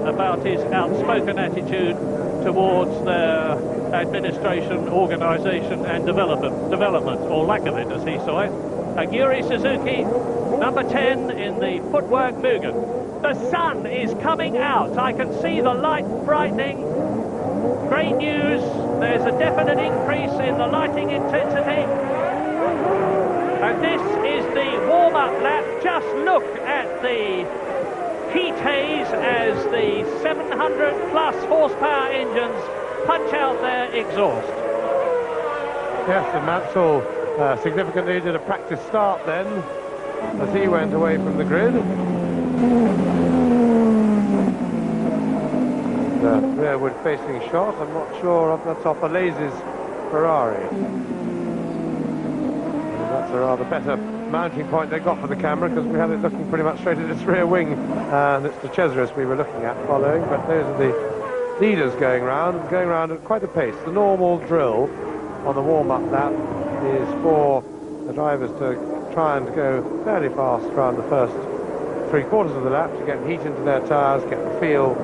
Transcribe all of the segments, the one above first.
about his outspoken attitude towards their administration, organisation and development, or lack of it as he saw it. Aguri Suzuki, number 10 in the footwork Mugen. The sun is coming out. I can see the light brightening. Great news. There's a definite increase in the lighting intensity. And this is the warm-up lap. Just look at the heat haze as the 700 plus horsepower engines punch out their exhaust. Yes, and Mansell significantly did a practice start then as he went away from the grid. The rearward facing shot, I'm not sure if that's off Alesi's Ferrari. That's a rather better mounting point they got for the camera, because we had it looking pretty much straight at its rear wing, and it's the Cesaris we were looking at following, but those are the leaders going round at quite a pace. The normal drill on the warm-up lap is for the drivers to try and go fairly fast around the first 3/4 of the lap to get heat into their tyres, get the feel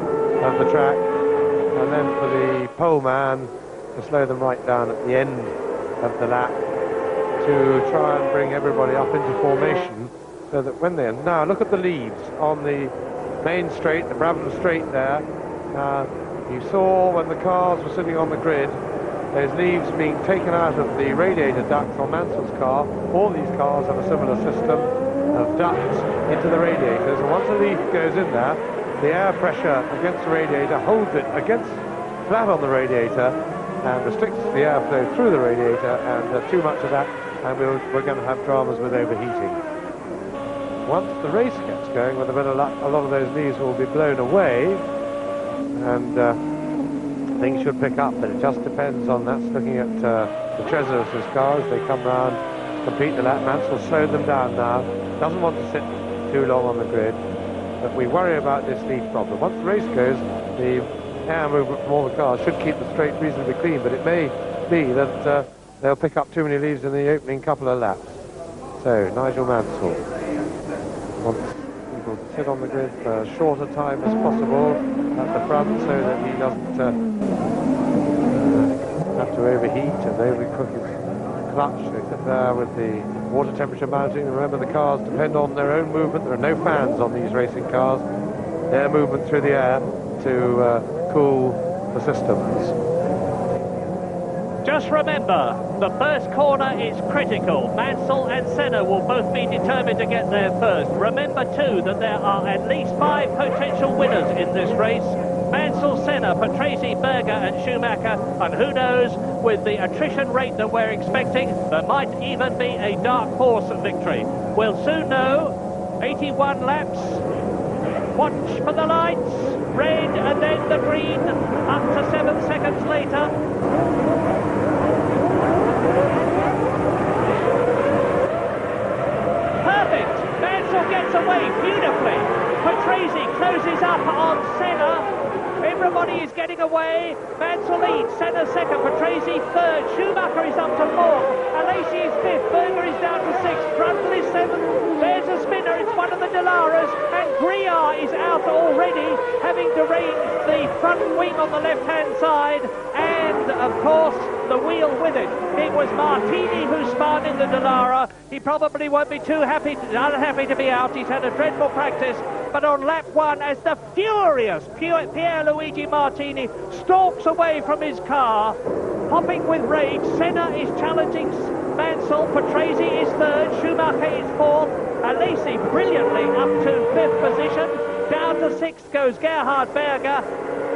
of the track, and then for the pole man to slow them right down at the end of the lap to try and bring everybody up into formation, so that when they're... Now look at the leads on the main straight, the Brabham straight there. You saw when the cars were sitting on the grid, those leaves being taken out of the radiator ducts on Mansell's car. All these cars have a similar system of ducts into the radiators, and once a leaf goes in there, the air pressure against the radiator holds it against flat on the radiator and restricts the airflow through the radiator, and too much of that and we're going to have dramas with overheating. Once the race gets going, with a bit of luck, a lot of those leaves will be blown away, and things should pick up, but it just depends on that. Looking at the Cesaris' cars, they come round, complete the lap. Mansell slowed them down now, doesn't want to sit too long on the grid, but we worry about this leaf problem. Once the race goes, the air movement from all the cars should keep the straight reasonably clean, but it may be that they'll pick up too many leaves in the opening couple of laps. So, Nigel Mansell wants people to sit on the grid for as short a time as possible at the front, so that he doesn't have to overheat and overcook his clutch. They sit there with the water temperature mounting. Remember, the cars depend on their own movement. There are no fans on these racing cars. Air movement through the air to cool the systems. Just remember, the first corner is critical. Mansell and Senna will both be determined to get there first. Remember too that there are at least 5 potential winners in this race. Mansell, Senna, Patrese, Berger and Schumacher, and who knows, with the attrition rate that we're expecting, there might even be a dark horse victory. We'll soon know. 81 laps. Watch for the lights. Red and then the green, up to 7 seconds later. Perfect. Mansell gets away beautifully. Patrese closes up on Senna. Everybody is getting away. Mansell leads. Senna second. Patrese third. Schumacher is up to 4th. Alesi is 5th. Berger is down to 6th. Brundle is 7th. There's a spinner. It's one of the Dellaras. And Griard is out already, having deranged the front wing on the left-hand side. And, of course, the wheel with it. It was Martini who spun in the Dallara. He probably won't be too unhappy to be out. He's had a dreadful practice. But on lap 1, as the furious Pierluigi Martini stalks away from his car, hopping with rage, Senna is challenging Mansell. Patrese is 3rd. Schumacher is 4th. Alesi brilliantly up to 5th position. Down to 6th goes Gerhard Berger.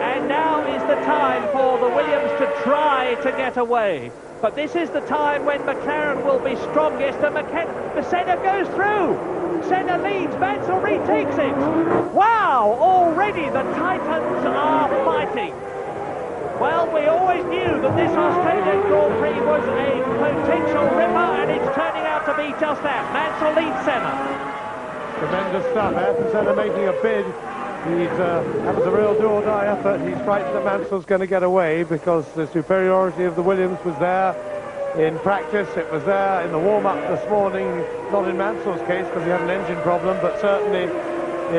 And now is the time for the Williams to try to get away. But this is the time when McLaren will be strongest, and Senna goes through. Senna leads, Mansell retakes it. Wow, already the Titans are fighting. Well, we always knew that this Australian Grand Prix was a potential ripper, and it's turning out to be just that. Mansell leads Senna. Tremendous stuff. Ayrton Senna making a bid. That was a real do-or-die effort. He's frightened that Mansell's going to get away, because the superiority of the Williams was there in practice. It was there in the warm-up this morning, not in Mansell's case because he had an engine problem, but certainly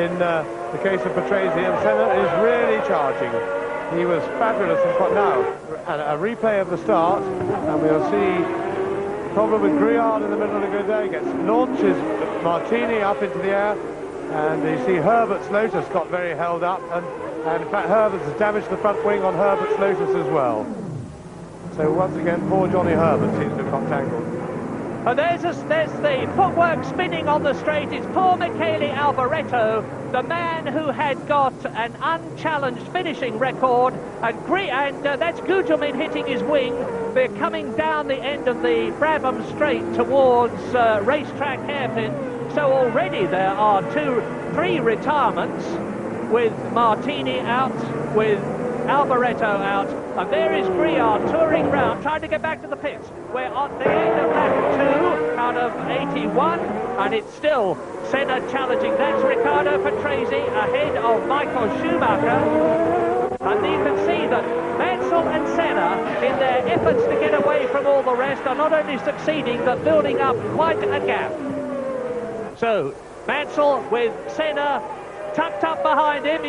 in the case of Patrese. And Senna is really charging. He was fabulous in front. Now, a replay of the start, and we'll see problem with Griard in the middle of the grid there. He launches Martini up into the air, and you see Herbert's Lotus got very held up, and in fact Herbert's has damaged the front wing on Herbert's Lotus as well. So once again, poor Johnny Herbert seems to have got tangled. And there's the footwork spinning on the straight. It's poor Michele Alboreto, the man who had got an unchallenged finishing record, and that's Gugelmin hitting his wing. They're coming down the end of the Brabham Straight towards racetrack hairpin. So already there are 3 retirements, with Martini out, with Alboreto out, and there is Griard touring round, trying to get back to the pits. We're at the end of lap 2 out of 81, and it's still Senna challenging. That's Riccardo Patrese ahead of Michael Schumacher, and you can see that Mansell and Senna, in their efforts to get away from all the rest, are not only succeeding but building up quite a gap. So Mansell with Senna tucked up behind him.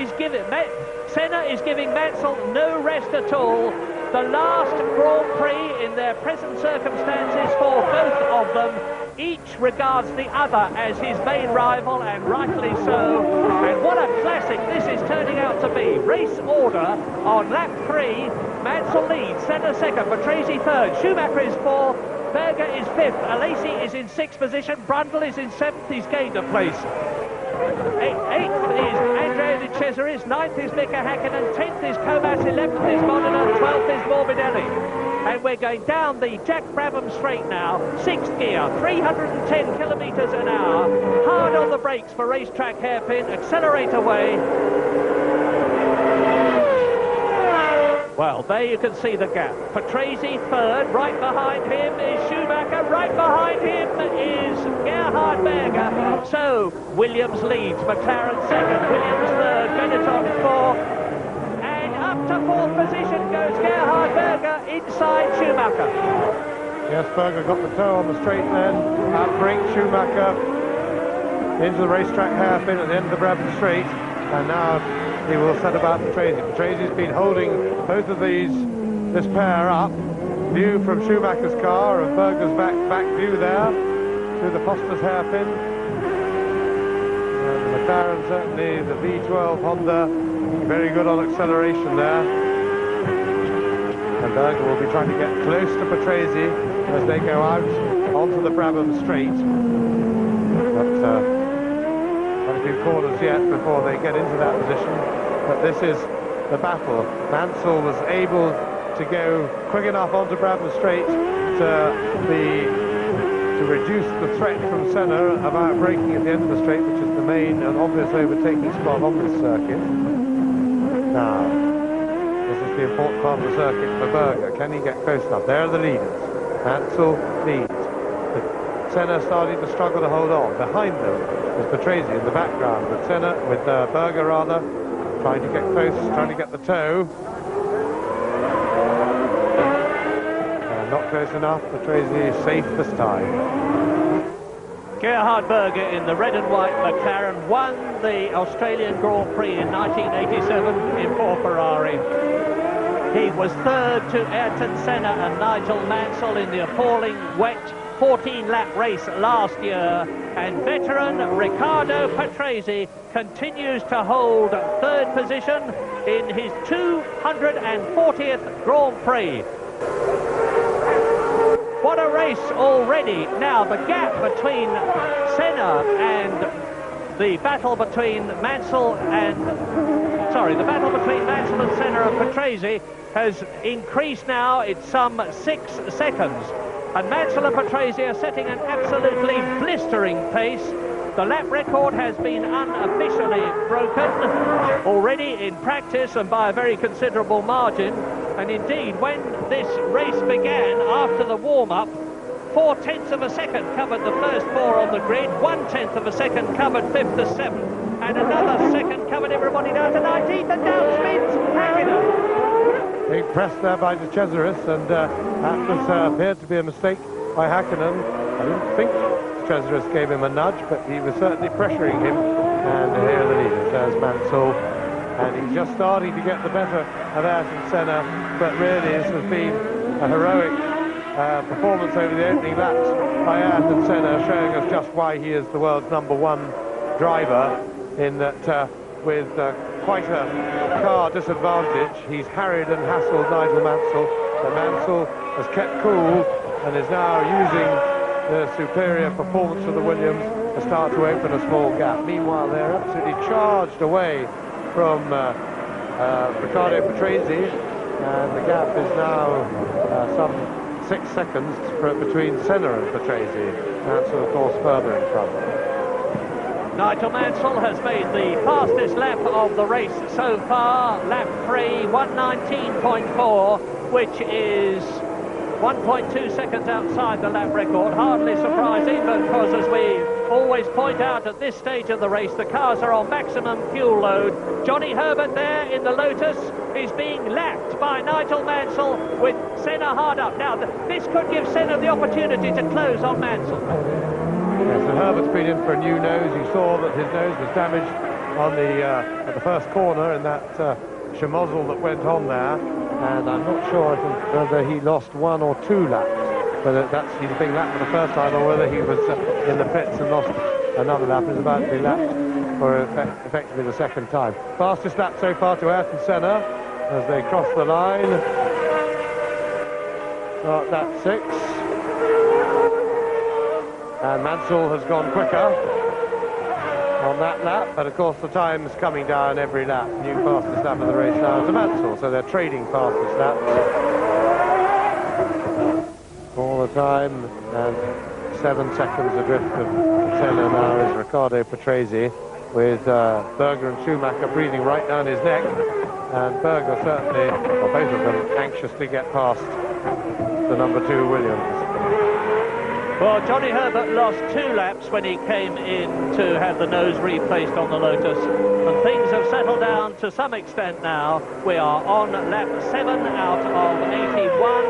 Senna is giving Mansell no rest at all. The last Grand Prix in their present circumstances for both of them. Each regards the other as his main rival, and rightly so. And what a classic this is turning out to be. Race order on lap 3. Mansell leads, Senna second, Patrese third, Schumacher is fourth, Berger is fifth, Alesi is in 6th position, Brundle is in 7th, he's gained a place. 8th is Andrea De Cesaris, 9th is Mika Häkkinen, 10th is Comas, 11th is Modena, 12th is Morbidelli. And we're going down the Jack Brabham Straight now, 6th gear, 310 kilometres an hour, hard on the brakes for racetrack hairpin, accelerate away. Well, there you can see the gap. Patrese third, right behind him is Schumacher, right behind him is Gerhard Berger. So, Williams leads, McLaren second, Williams third, Benetton fourth, and up to 4th position goes Gerhard Berger inside Schumacher. Yes, Berger got the toe on the straight then, outbrake Schumacher into the racetrack hairpin at the end of the Brabham Straight, and now he will set about Patrese. Patrase's been holding both of this pair up. View from Schumacher's car of Berger's back view there through the Foster's hairpin. And the McLaren, certainly the V12 Honda, very good on acceleration there. And Berger will be trying to get close to Patrese as they go out onto the Brabham Straight. But not a few corners yet before they get into that position, but this is the battle. Mansell was able to go quick enough onto Brabham Straight to reduce the threat from Senna of outbraking at the end of the straight, which is the main and obvious overtaking spot on this circuit. Now, this is the important part of the circuit for Berger. Can he get close enough? There are the leaders. Mansell leads. Senna starting to struggle to hold on. Behind them is Patrese in the background, with Berger rather, trying to get close, trying to get the toe. Not close enough. Patrese is safe this time. Gerhard Berger in the red and white McLaren won the Australian Grand Prix in 1987 in 4 Ferrari. He was third to Ayrton Senna and Nigel Mansell in the appalling wet 14-lap race last year, and veteran Riccardo Patrese continues to hold 3rd position in his 240th Grand Prix. What a race already. Now the gap between Senna and the battle between Mansell and Senna and Patrese has increased now. It's some 6 seconds. And Mansell and Patrese are setting an absolutely blistering pace. The lap record has been unofficially broken already in practice, and by a very considerable margin. And indeed, when this race began, after the warm-up, 4/10 of a second covered the first 4 on the grid, 1/10 of a second covered 5th to 7th, and another second covered everybody down to 19th, and down spins Häkkinen. Being pressed there by De Cesaris, and that was appeared to be a mistake by Häkkinen. I didn't think De Cesaris gave him a nudge, but he was certainly pressuring him. And here are the leaders. There's Mansell, and he's just starting to get the better of Ayrton Senna, but really this has been a heroic performance over the opening laps by Ayrton Senna, showing us just why he is the world's #1 driver, in that with quite a car disadvantage, he's harried and hassled Nigel Mansell, but Mansell has kept cool and is now using the superior performance of the Williams to start to open a small gap. Meanwhile, they're absolutely charged away from Riccardo Patrese, and the gap is now some 6 seconds between Senna and Patrese. Mansell, of course, further in front. Nigel Mansell has made the fastest lap of the race so far, lap 3, 1:19.4, which is 1.2 seconds outside the lap record. Hardly surprising, because as we always point out at this stage of the race, the cars are on maximum fuel load. Johnny Herbert there in the Lotus is being lapped by Nigel Mansell, with Senna hard up. Now, this could give Senna the opportunity to close on Mansell. Yes, and Herbert's been in for a new nose. You saw that his nose was damaged on the at the first corner in that schmozzle that went on there, and I'm not sure whether he lost 1 or 2 laps, whether he's being lapped for the first time or whether he was in the pits and lost another lap and is about to be lapped for effectively the second time. Fastest lap so far to Ayrton Senna as they cross the line. Start lap 6. And Mansell has gone quicker on that lap, but of course the time's coming down every lap. New fastest lap of the race now to Mansell, so they're trading fastest laps all the time, and 7 seconds adrift of Senna now is Riccardo Patrese, with Berger and Schumacher breathing right down his neck, and Berger certainly, or both of them, anxious to get past the #2 Williams. Well, Johnny Herbert lost 2 laps when he came in to have the nose replaced on the Lotus, and things have settled down to some extent now. We are on lap 7 out of 81,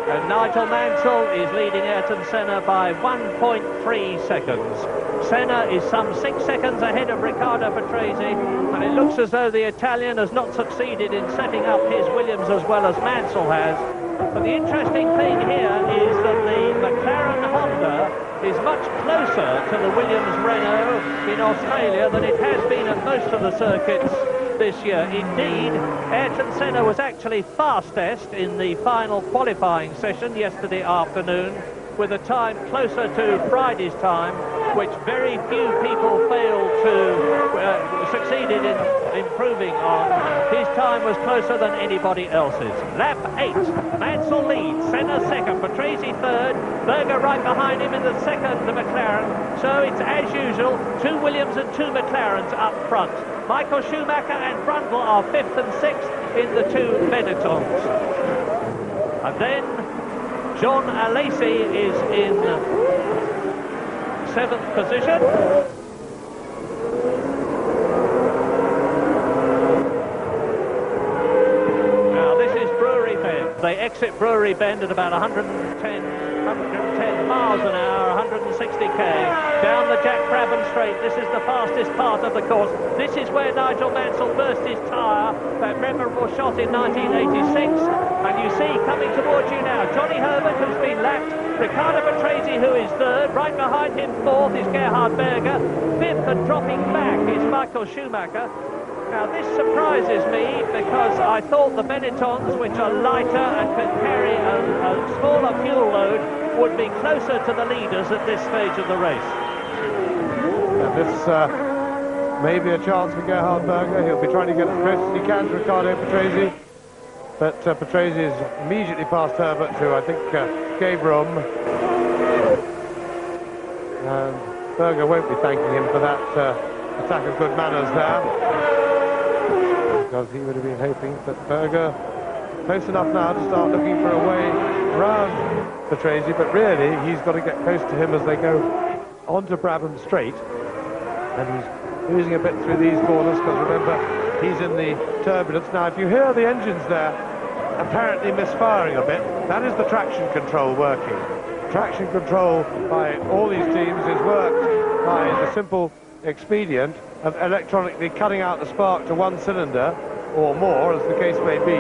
and Nigel Mansell is leading Ayrton Senna by 1.3 seconds. Senna is some 6 seconds ahead of Riccardo Patrese, and it looks as though the Italian has not succeeded in setting up his Williams as well as Mansell has. But the interesting thing here is that the McLaren Honda is much closer to the Williams Renault in Australia than it has been at most of the circuits this year. Indeed, Ayrton Senna was actually fastest in the final qualifying session yesterday afternoon, with a time closer to Friday's time, which very few people failed to succeeded in improving on. His time was closer than anybody else's. Lap 8, Mansell leads, Senna second, Patrese third, Berger right behind him in the second, the McLaren. So it's as usual, 2 Williams and 2 McLarens up front. Michael Schumacher and Brundle are 5th and 6th in the 2 Benettons. And then Jean Alesi is in 7th position. Now this is Brewery Bend. They exit Brewery Bend at about 110 miles an hour, 160k. Down the Jack Brabham Straight. This is the fastest part of the course. This is where Nigel Mansell burst his tyre, that memorable shot in 1986. And you see coming towards you now, Johnny Herbert, who's been lapped, Riccardo Patrese, who is third, right behind him fourth is Gerhard Berger, fifth and dropping back is Michael Schumacher. Now this surprises me, because I thought the Benettons, which are lighter and can carry a smaller fuel load, would be closer to the leaders at this stage of the race. And this may be a chance for Gerhard Berger. He'll be trying to get as close as he can to Riccardo Patrese. But Patrese is immediately past Herbert, who I think gave room. And Berger won't be thanking him for that attack of good manners there, because he would have been hoping that Berger close enough now to start looking for a way around Patrese, but really he's got to get close to him as they go onto Brabham Straight, and he's losing a bit through these corners, because remember, he's in the turbulence. Now, if you hear the engines there apparently misfiring a bit, that is the traction control working. Traction control by all these teams is worked by the simple expedient electronically cutting out the spark to one cylinder or more, as the case may be,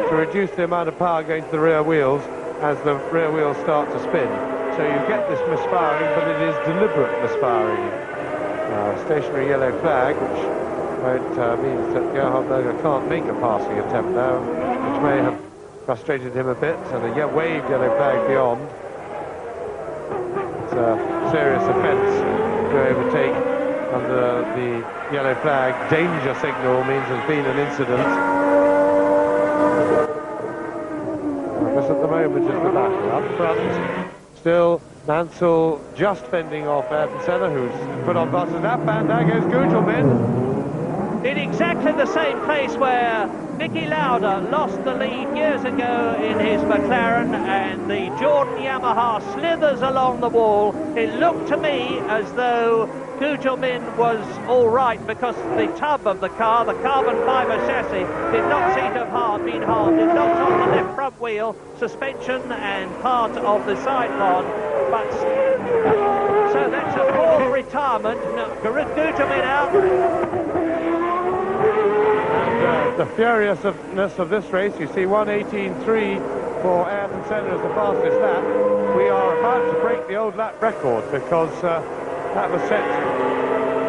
to reduce the amount of power going to the rear wheels as the rear wheels start to spin. So you get this misfiring, but it is deliberate misfiring. Stationary yellow flag, which means that Gerhard Berger can't make a passing attempt now, which may have frustrated him a bit, and a waved yellow flag beyond. It's a serious offence to overtake under the yellow flag. Danger signal means there's been an incident. This at the moment is the battle up front. Still Mansell just fending off Ayrton Senna, who's put on buses up, and there goes Gugelmin. In exactly the same place where Niki Lauda lost the lead years ago in his McLaren, and the Jordan Yamaha slithers along the wall. It looked to me as though Gugelmin was all right, because the tub of the car, the carbon fibre chassis, did not seem to have been harmed. It knocked on the left front wheel, suspension and part of the side pod. But so that's a fourth retirement. Gugelmin out. The furiousness of this race, you see 1:18.3 for Ayrton Senna as the fastest lap. We are about to break the old lap record, because that was set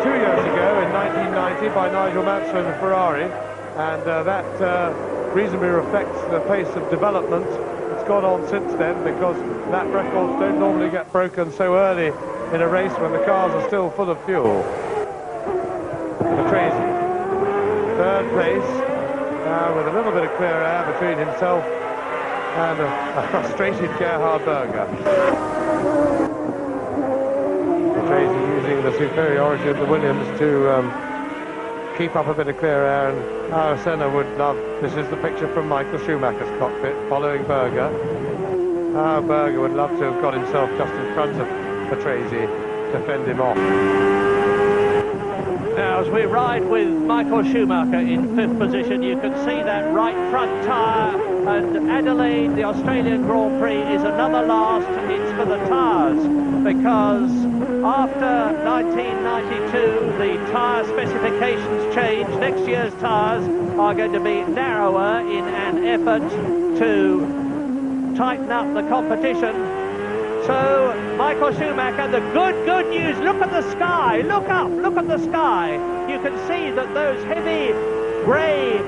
2 years ago in 1990 by Nigel Mansell in the Ferrari, and that reasonably reflects the pace of development that's gone on since then, because lap records don't normally get broken so early in a race when the cars are still full of fuel. Patrese, third place, with a little bit of clear air between himself and a frustrated Gerhard Berger. Patrese using the superiority of the Williams to keep up a bit of clear air, and Senna would love. This is the picture from Michael Schumacher's cockpit following Berger. Berger would love to have got himself just in front of Patrese to fend him off. Now, as we ride with Michael Schumacher in fifth position, you can see that right front tyre, and Adelaide, the Australian Grand Prix, is another last. It's for the tyres, because after 1992, the tyre specifications changed. Next year's tyres are going to be narrower in an effort to tighten up the competition. So, Michael Schumacher, the good news, look at the sky, look up, look at the sky. You can see that those heavy, grey,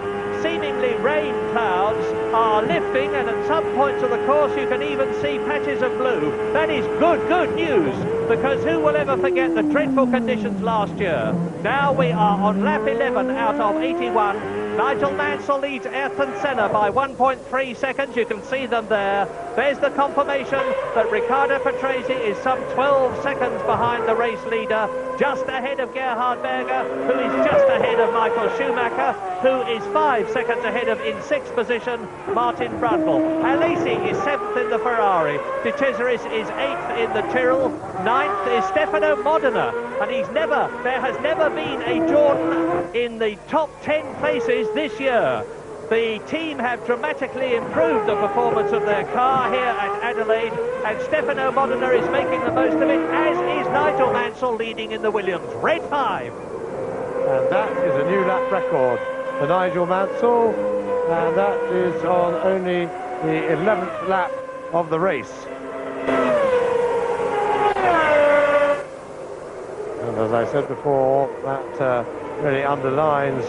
seemingly rain clouds are lifting, and at some points of the course you can even see patches of blue. That is good news, because who will ever forget the dreadful conditions last year? Now we are on lap 11 out of 81. Nigel Mansell leads Ayrton Senna by 1.3 seconds. You can see them there. There's the confirmation that Riccardo Patrese is some 12 seconds behind the race leader, just ahead of Gerhard Berger, who is just ahead of Michael Schumacher, who is 5 seconds ahead of, in sixth position, Martin Brundle. Alesi is 7th in the Ferrari. De Cesaris is 8th in the Tyrrell. 9th is Stefano Modena, and there has never been a Jordan in the top 10 places this year. The team have dramatically improved the performance of their car here at Adelaide, and Stefano Modena is making the most of it, as is Nigel Mansell leading in the Williams. Red 5. And that is a new lap record for Nigel Mansell, and that is on only the 11th lap of the race. And as I said before, that really underlines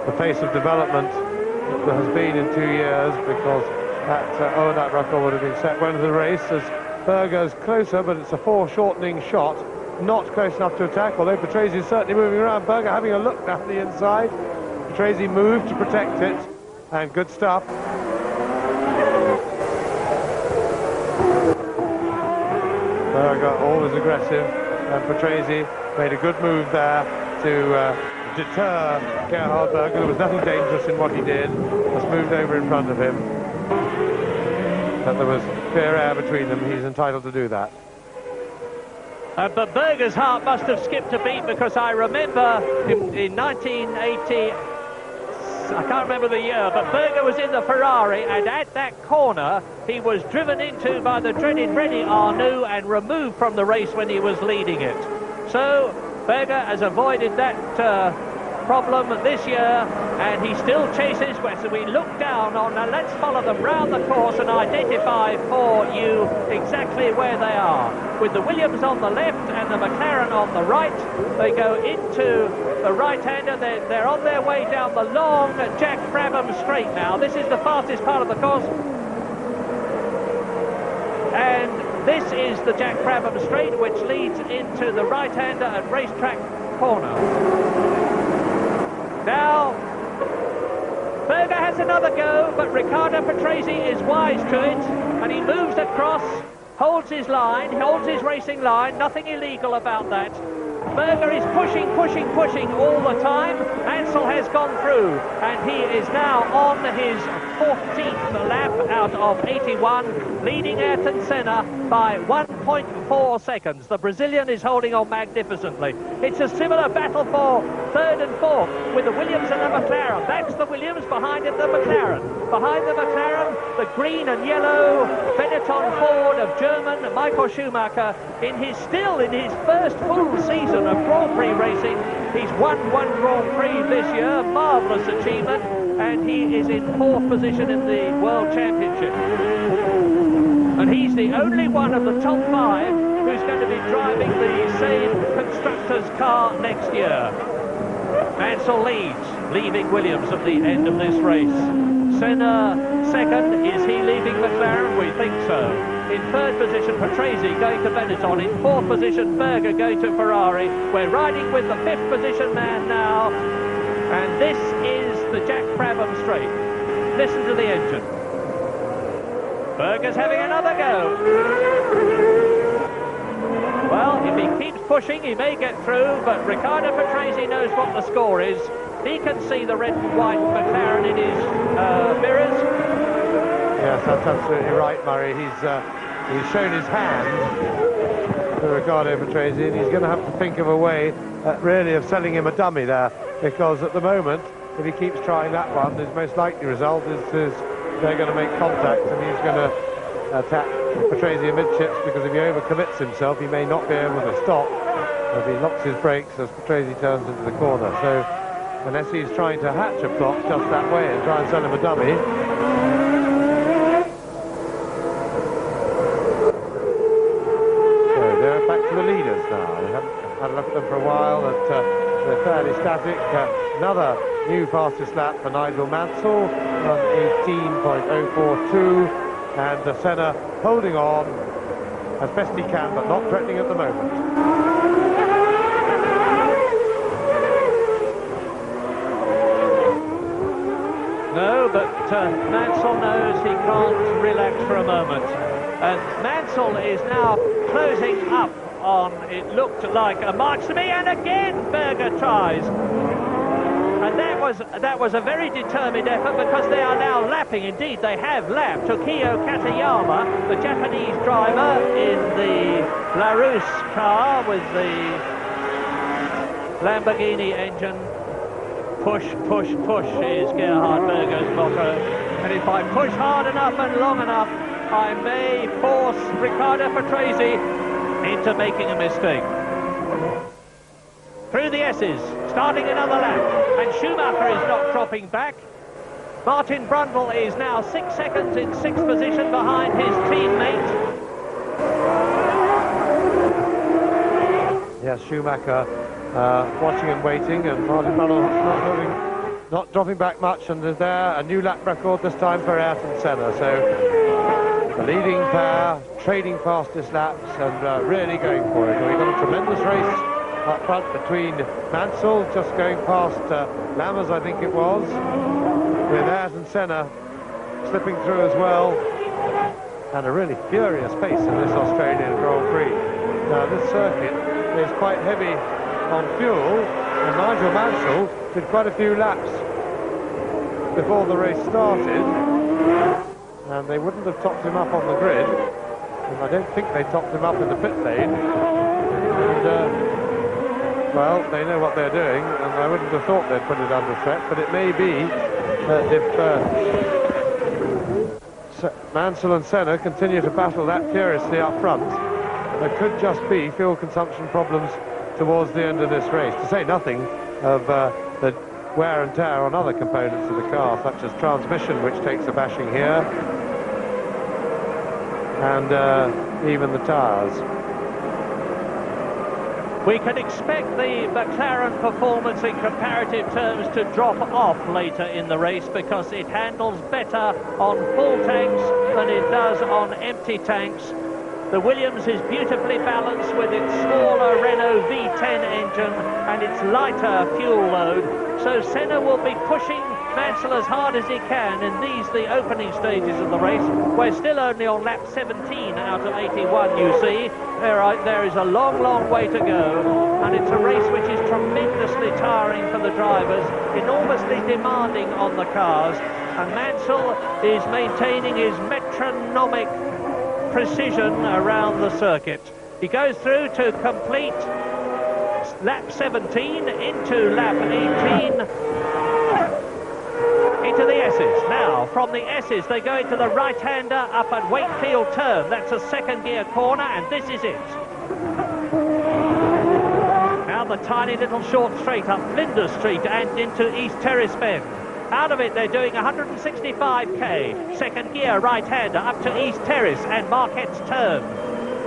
the pace of development that there has been in 2 years, because that record would have been set when the race, as Berger's closer, but it's a foreshortening shot, not close enough to attack, although Patrese is certainly moving around. Berger having a look down the inside. Patrese moved to protect it, and good stuff. Berger always aggressive, and Patrese made a good move there to deter Gerhard Berger. There was nothing dangerous in what he did, just moved over in front of him. But there was clear air between them. He's entitled to do that. But Berger's heart must have skipped a beat, because I remember in 1980, I can't remember the year, but Berger was in the Ferrari, and at that corner he was driven into by the dreaded René Arnoux and removed from the race when he was leading it. So Berger has avoided that problem this year, and he still chases. So we look down on, let's follow them round the course and identify for you exactly where they are. With the Williams on the left and the McLaren on the right, they go into the right-hander. They're on their way down the long Jack Brabham straight now. This is the fastest part of the course. And this is the Jack Brabham straight, which leads into the right-hander at Racetrack Corner. Now, Berger has another go, but Riccardo Patrese is wise to it, and he moves across, holds his line, holds his racing line, nothing illegal about that. Berger is pushing all the time. Mansell has gone through, and he is now on his 14th lap out of 81, leading Ayrton Senna by 1.4 seconds. The Brazilian is holding on magnificently. It's a similar battle for third and fourth with the Williams and the McLaren. That's the Williams, behind it the McLaren. Behind the McLaren, the green and yellow Benetton Ford of German Michael Schumacher, still in his first full season of Grand Prix racing. He's won one Grand Prix this year, marvellous achievement, and he is in fourth position in the World Championship. And he's the only one of the top five who's going to be driving the same constructor's car next year. Mansell leads, leaving Williams at the end of this race. Senna second. Is he leaving McLaren? We think so. In third position, Patrese going to Benetton. In fourth position, Berger going to Ferrari. We're riding with the fifth position man now. And this is the Jack Brabham straight. Listen to the engine. Berger's having another go. Well, if he keeps pushing, he may get through, but Riccardo Patrese knows what the score is. He can see the red and white McLaren in his mirrors. Yes, that's absolutely right, Murray. He's shown his hand to Riccardo Patrese, and he's going to have to think of a way, really, of selling him a dummy there, because at the moment, if he keeps trying that one, his most likely result is they're going to make contact, and he's going to attack Patrese amidships, because if he overcommits himself, he may not be able to stop if he locks his brakes as Patrese turns into the corner. So, unless he's trying to hatch a plot just that way and try and sell him a dummy. So they're back to the leaders now. We haven't had a look at them for a while, but they're fairly static. Another new fastest lap for Nigel Mansell on 18.042, and Senna holding on as best he can, but not threatening at the moment. No, but Mansell knows he can't relax for a moment. And Mansell is now closing up on, it looked like a march to me, and again Berger tries. And that was a very determined effort, because they are now lapping. Indeed, they have lapped. Tokio Katayama, the Japanese driver in the Larousse car with the Lamborghini engine. Push, push, push is Gerhard Berger's motto. And if I push hard enough and long enough, I may force Riccardo Patrese into making a mistake. Through the S's, starting another lap, and Schumacher is not dropping back. Martin Brundle is now 6 seconds in sixth position behind his teammate. Yes, Schumacher watching and waiting, and Martin Brundle not dropping back much, and there's there a new lap record this time for Ayrton Senna. So the leading pair trading fastest laps and really going for it. We've got a tremendous race up front between Mansell just going past Lammers, I think it was, with Ayrton Senna slipping through as well, and a really furious pace in this Australian Grand Prix. Now this circuit is quite heavy on fuel, and Nigel Mansell did quite a few laps before the race started, and they wouldn't have topped him up on the grid, and I don't think they topped him up in the pit lane. And, well, they know what they're doing, and I wouldn't have thought they'd put it under threat, but it may be that if Mansell and Senna continue to battle that furiously up front, there could just be fuel consumption problems towards the end of this race, to say nothing of the wear and tear on other components of the car, such as transmission, which takes a bashing here, and even the tyres. We can expect the McLaren performance in comparative terms to drop off later in the race because it handles better on full tanks than it does on empty tanks. The Williams is beautifully balanced with its smaller Renault V10 engine and its lighter fuel load. So Senna will be pushing Mansell as hard as he can in the opening stages of the race. We're still only on lap 17 out of 81, you see. There is a long, long way to go, and it's a race which is tremendously tiring for the drivers, enormously demanding on the cars, and Mansell is maintaining his metronomic precision around the circuit. He goes through to complete lap 17 into lap 18 into the S's. Now from the S's they go into the right-hander up at Wakefield turn. That's a second gear corner, and this is it. Now the tiny little short straight up Flinders Street and into East Terrace Bend. Out of it they're doing 165k. Second gear right-hander up to East Terrace and Marquette's turn.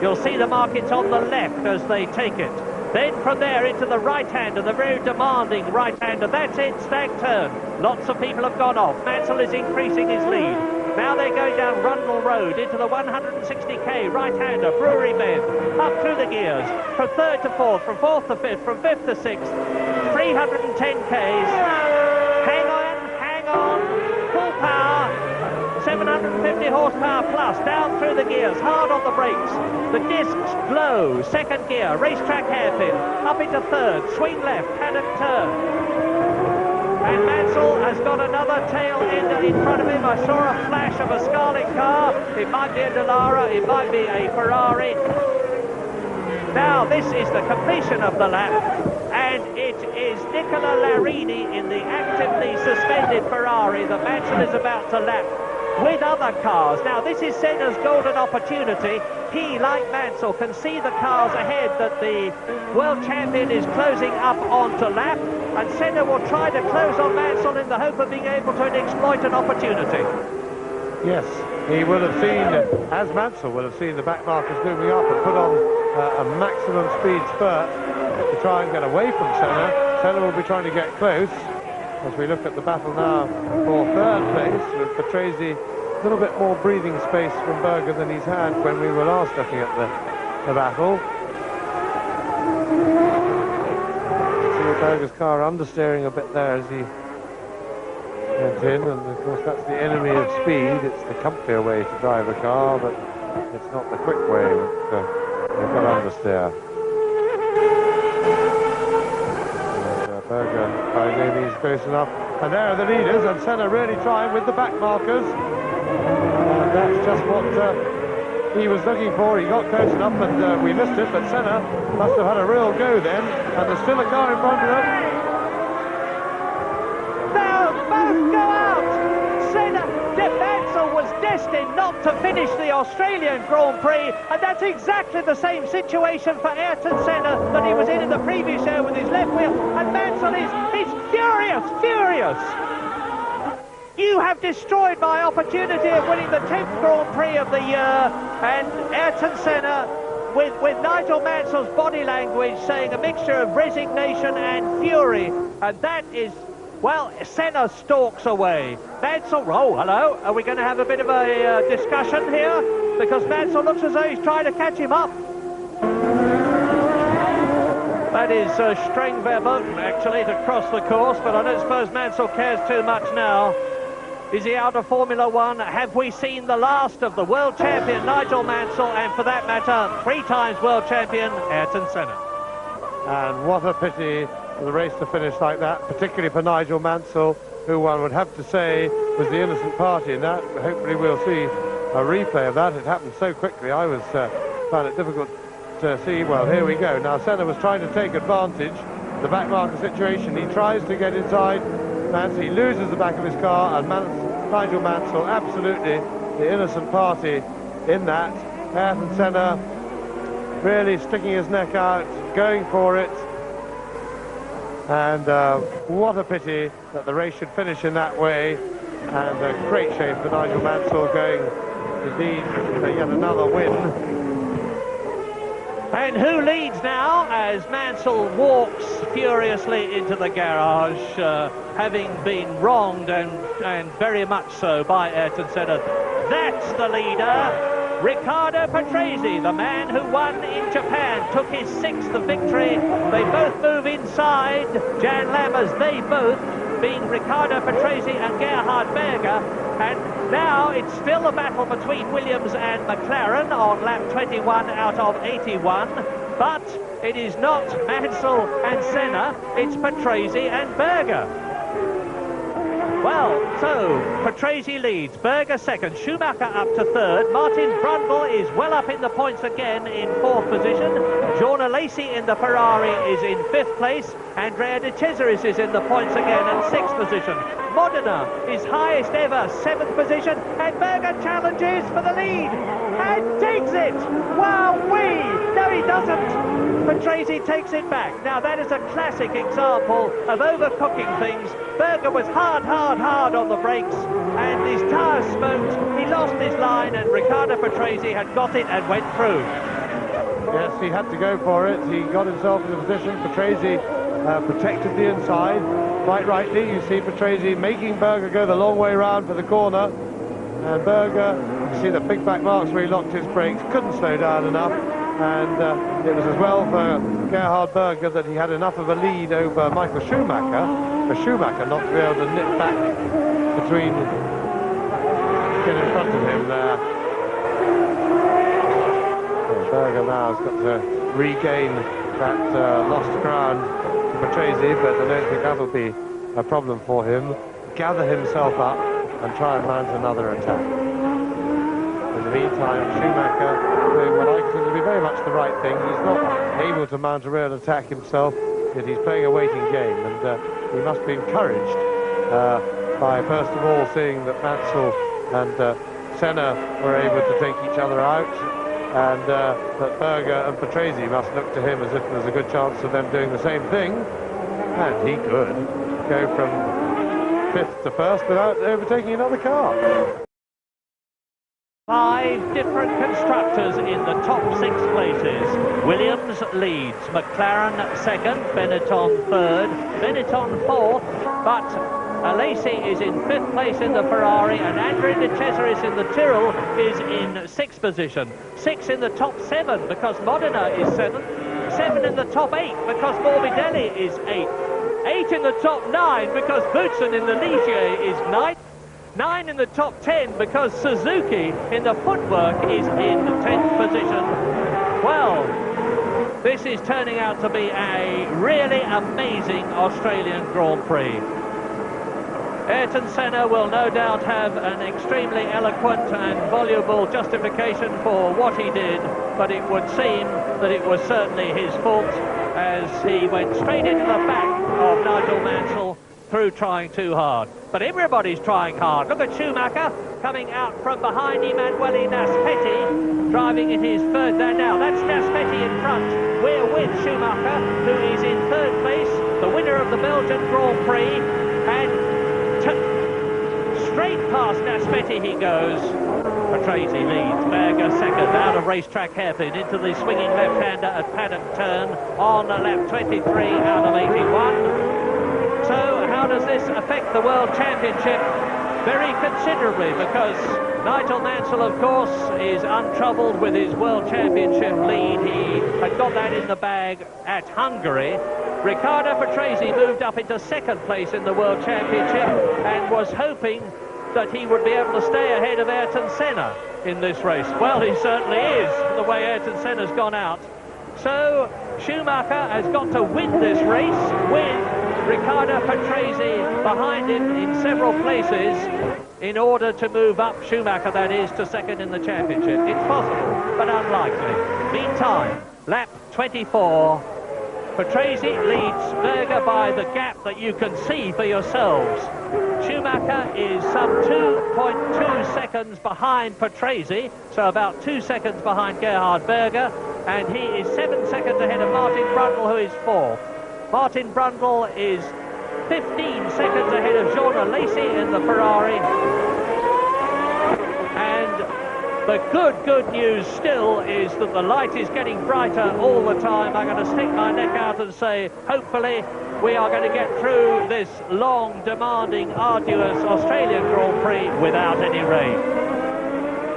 You'll see the Marquettes on the left as they take it. Then from there into the right-hander, the very demanding right-hander. That's it, Stag turn. Lots of people have gone off. Mansell is increasing his lead. Now they're going down Rundle Road into the 160k right-hander, Brewery Bend. Up through the gears, from third to fourth, from fourth to fifth, from fifth to sixth. 310k's. Hang on, full power. 750 horsepower plus, down through the gears, hard on the brakes. The discs blow, second gear, racetrack hairpin, up into third, swing left, paddock turn. And Mansell has got another tail ender in front of him. I saw a flash of a scarlet car. It might be a Dallara, it might be a Ferrari. Now this is the completion of the lap, and it is Nicola Larini in the actively suspended Ferrari that Mansell is about to lap with other cars. Now this is Senna's golden opportunity. He, like Mansell, can see the cars ahead that the world champion is closing up onto lap, and Senna will try to close on Mansell in the hope of being able to exploit an opportunity. Yes, he will have seen, as Mansell will have seen, the back markers moving up and put on a maximum speed spurt to try and get away from Senna. Senna will be trying to get close. As we look at the battle now for third place, with Patrese a little bit more breathing space from Berger than he's had when we were last looking at the battle. See Berger's car understeering a bit there as he went in, and of course that's the enemy of speed. It's the comfier way to drive a car, but it's not the quick way. They've got understeer. Berger by no means close enough, and there are the leaders, and Senna really trying with the back markers, and that's just what he was looking for. He got close enough, and we missed it, but Senna must have had a real go then, and there's still a car in front of them. Now both go out. Senna, Mansell was destined not to finish the Australian Grand Prix, and that's exactly the same situation for Ayrton Senna that he was in the previous year with his left wheel, and Mansell is furious. You have destroyed my opportunity of winning the 10th Grand Prix of the year. And Ayrton Senna, with Nigel Mansell's body language saying a mixture of resignation and fury, and that is, well, Senna stalks away. Mansell, oh, hello, are we going to have a bit of a discussion here? Because Mansell looks as though he's trying to catch him up. That is Streng Verboten, actually, to cross the course, but I don't suppose Mansell cares too much now. Is he out of Formula One? Have we seen the last of the world champion Nigel Mansell, and for that matter, 3 times world champion Ayrton Senna? And what a pity for the race to finish like that, particularly for Nigel Mansell, who one would have to say was the innocent party in that. Hopefully we'll see a replay of that. It happened so quickly, I found it difficult to see. Well, here we go. Now Senna was trying to take advantage of the back marker situation. He tries to get inside Mansell. He loses the back of his car, and Nigel Mansell, absolutely the innocent party in that. Ayrton Senna really sticking his neck out, going for it. And what a pity that the race should finish in that way. And a great shame for Nigel Mansell going indeed for yet another win. And who leads now as Mansell walks furiously into the garage, having been wronged and very much so by Ayrton Senna. That's the leader. Riccardo Patrese, the man who won in Japan, took his 6th victory. They both move inside Jan Lammers, they both, being Riccardo Patrese and Gerhard Berger. And now it's still a battle between Williams and McLaren on lap 21 out of 81. But it is not Mansell and Senna, it's Patrese and Berger. Well, so Patrese leads, Berger second, Schumacher up to third, Martin Brundle is well up in the points again in 4th position, Jorna Lacey in the Ferrari is in 5th place, Andrea De Cesaris is in the points again at 6th position, Modena is highest ever, 7th position, and Berger challenges for the lead and takes it. Wowee! No, he doesn't. Patrese takes it back. Now that is a classic example of overcooking things. Berger was hard on the brakes and his tyres smoked. He lost his line and Riccardo Patrese had got it and went through. Yes, he had to go for it. He got himself in a position. Patrese protected the inside. Quite rightly, you see Patrese making Berger go the long way round for the corner. And Berger, you see the big back marks where he locked his brakes, couldn't slow down enough. And it was as well for Gerhard Berger that he had enough of a lead over Michael Schumacher, for Schumacher not to be able to nip back between, get in front of him there. And Berger now has got to regain that lost ground to Patrese, but I don't think that'll be a problem for him. Gather himself up and try and mount another attack. In the meantime, Schumacher doing what I consider to be very much the right thing. He's not able to mount a real attack himself, yet he's playing a waiting game, and he must be encouraged by, first of all, seeing that Mansell and Senna were able to take each other out, and that Berger and Patrese must look to him as if there's a good chance of them doing the same thing, and he could go from 5th to 1st without overtaking another car. 5 different constructors in the top 6 places. Williams leads, McLaren second, Benetton third, Benetton 4th, but Lacey is in 5th place in the Ferrari, and Andrea De Cesaris in the Tyrrell is in 6th position. 6 in the top 7 because Modena is 7th, 7 in the top 8 because Morbidelli is 8th, 8 in the top 9 because Boutsen in the Ligier is 9th, 9 in the top 10 because Suzuki in the footwork is in 10th position. Well, this is turning out to be a really amazing Australian Grand Prix. Ayrton Senna will no doubt have an extremely eloquent and voluble justification for what he did, but it would seem that it was certainly his fault as he went straight into the back of Nigel Mansell through trying too hard. But everybody's trying hard. Look at Schumacher coming out from behind Emanuele Naspetti, driving in his third there now. That's Naspetti in front. We're with Schumacher, who is in 3rd place, the winner of the Belgian Grand Prix, and straight past Naspetti he goes. Patrese leads, Berger second, out of racetrack hairpin into the swinging left-hander at Paddock Turn on lap 23 out of 81. So how does this affect the World Championship? Very considerably, because Nigel Mansell, of course, is untroubled with his World Championship lead. He had got that in the bag at Hungary. Riccardo Patrese moved up into 2nd place in the World Championship and was hoping that he would be able to stay ahead of Ayrton Senna in this race. Well, he certainly is, the way Ayrton Senna's gone out. So Schumacher has got to win this race with Riccardo Patrese behind him in several places in order to move up, Schumacher that is, to 2nd in the championship. It's possible, but unlikely. Meantime, lap 24, Patrese leads Berger by the gap that you can see for yourselves. Schumacher is some 2.2 seconds behind Patrese, so about 2 seconds behind Gerhard Berger. and he is 7 seconds ahead of Martin Brundle, who is 4th. Martin Brundle is 15 seconds ahead of Jean Alesi in the Ferrari. And the good news still is that the light is getting brighter all the time. I'm going to stick my neck out and say, hopefully, we are going to get through this long, demanding, arduous Australian Grand Prix without any rain.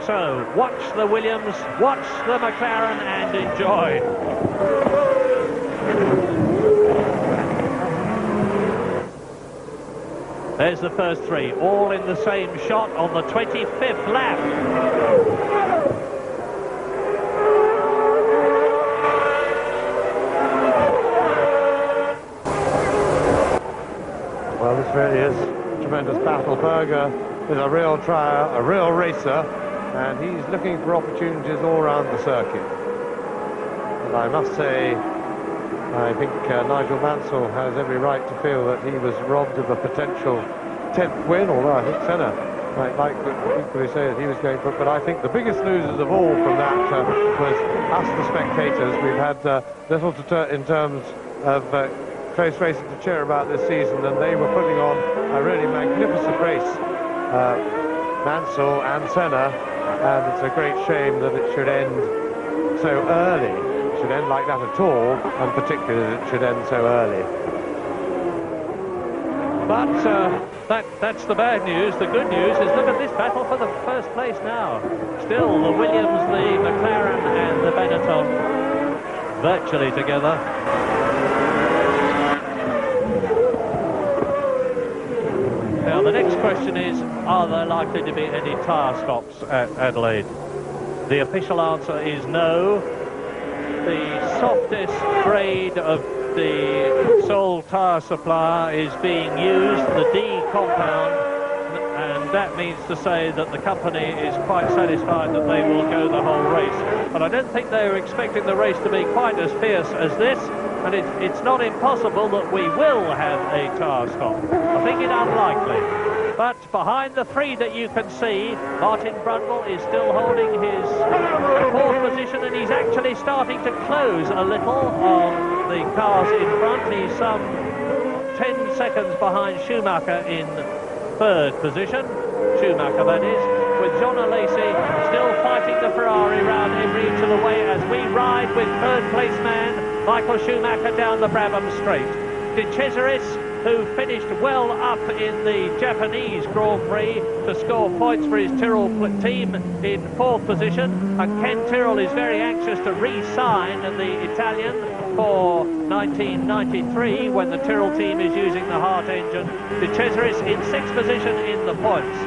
So, watch the Williams, watch the McLaren, and enjoy. There's the first three, all in the same shot on the 25th lap. Well, this really is a tremendous battle. Berger is a real trier, a real racer, and he's looking for opportunities all around the circuit. And I must say, I think Nigel Mansell has every right to feel that he was robbed of a potential 10th win, although I think Senna might like to equally say that he was going for it. But I think the biggest losers of all from that was us, the spectators. We've had little in terms of close racing to cheer about this season, and they were putting on a really magnificent race, Mansell and Senna, and it's a great shame that it should end so early. Should end like that at all, and particularly that it should end so early. But that's the bad news. The good news is look at this battle for the first place now. Still the Williams, the McLaren and the Benetton virtually together. Now the next question is, are there likely to be any tyre stops at Adelaide? The official answer is no. The softest grade of the Sol tyre supplier is being used, the D compound, and that means to say that the company is quite satisfied that they will go the whole race. But I don't think they were expecting the race to be quite as fierce as this, and it's not impossible that we will have a tyre stop. I think it unlikely. But behind the three that you can see, Martin Brundle is still holding his 4th position, and he's actually starting to close a little on the cars in front. He's some 10 seconds behind Schumacher in 3rd position. Schumacher, that is, with Jean Alesi still fighting the Ferrari round every inch of the way as we ride with 3rd place man Michael Schumacher down the Brabham Straight. De Cesaris, who finished well up in the Japanese Grand Prix to score points for his Tyrrell team in 4th position, and Ken Tyrrell is very anxious to re-sign the Italian for 1993 when the Tyrrell team is using the Hart engine. De Cesaris in 6th position in the points.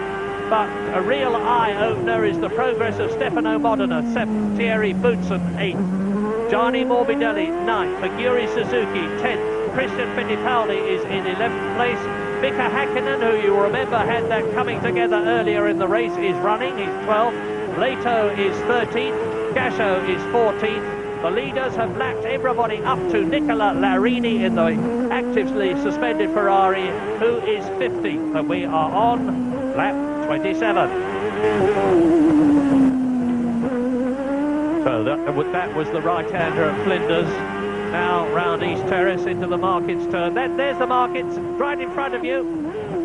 But a real eye-opener is the progress of Stefano Modena, 7th, Thierry Boutsen, 8th, Gianni Morbidelli, 9th, Aguri Suzuki, 10th, Christian Fittipaldi is in 11th place. Mika Hakkinen, who you remember had that coming together earlier in the race, is running, he's 12th. Leto is 13th, Gasho is 14th. The leaders have lapped everybody up to Nicola Larini in the actively suspended Ferrari, who is 50th, and we are on lap 27. So that was the right-hander at Flinders. Now round East Terrace into the Markets turn. There's the Markets right in front of you.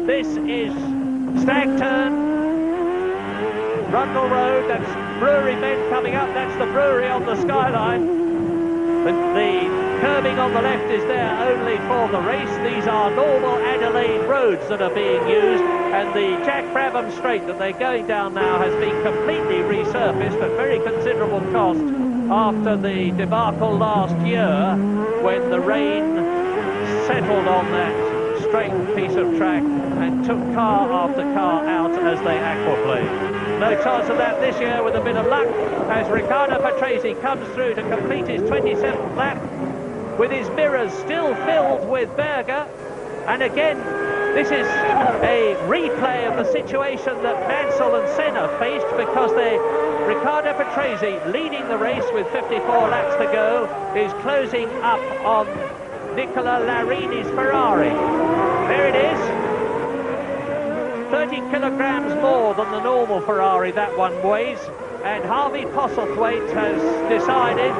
This is Stag Turn, Rundle Road. That's Brewery Bend coming up. That's the brewery on the skyline. The curbing on the left is there only for the race. These are normal Adelaide roads that are being used, and the Jack Brabham Straight that they're going down now has been completely resurfaced at very considerable cost after the debacle last year when the rain settled on that straight piece of track and took car after car out as they aquaplaned. No chance of that this year with a bit of luck as Riccardo Patrese comes through to complete his 27th lap with his mirrors still filled with Berger. And again, this is a replay of the situation that Mansell and Senna faced, because Riccardo Patrese, leading the race with 54 laps to go, is closing up on Nicola Larini's Ferrari. There it is. 30 kilograms more than the normal Ferrari that one weighs, and Harvey Postlethwaite has decided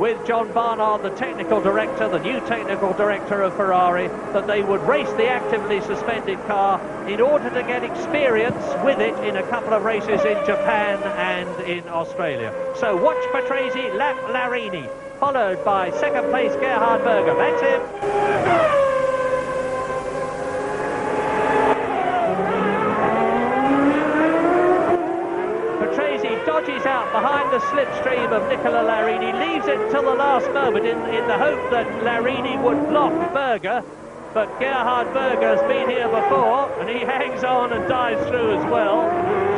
with John Barnard, the technical director, the new technical director of Ferrari, that they would race the actively suspended car in order to get experience with it in a couple of races in Japan and in Australia. So watch Patrese lap Larini, followed by second place Gerhard Berger. That's him. Dodges out behind the slipstream of Nicola Larini, leaves it till the last moment in the hope that Larini would block Berger, but Gerhard Berger has been here before and he hangs on and dives through as well.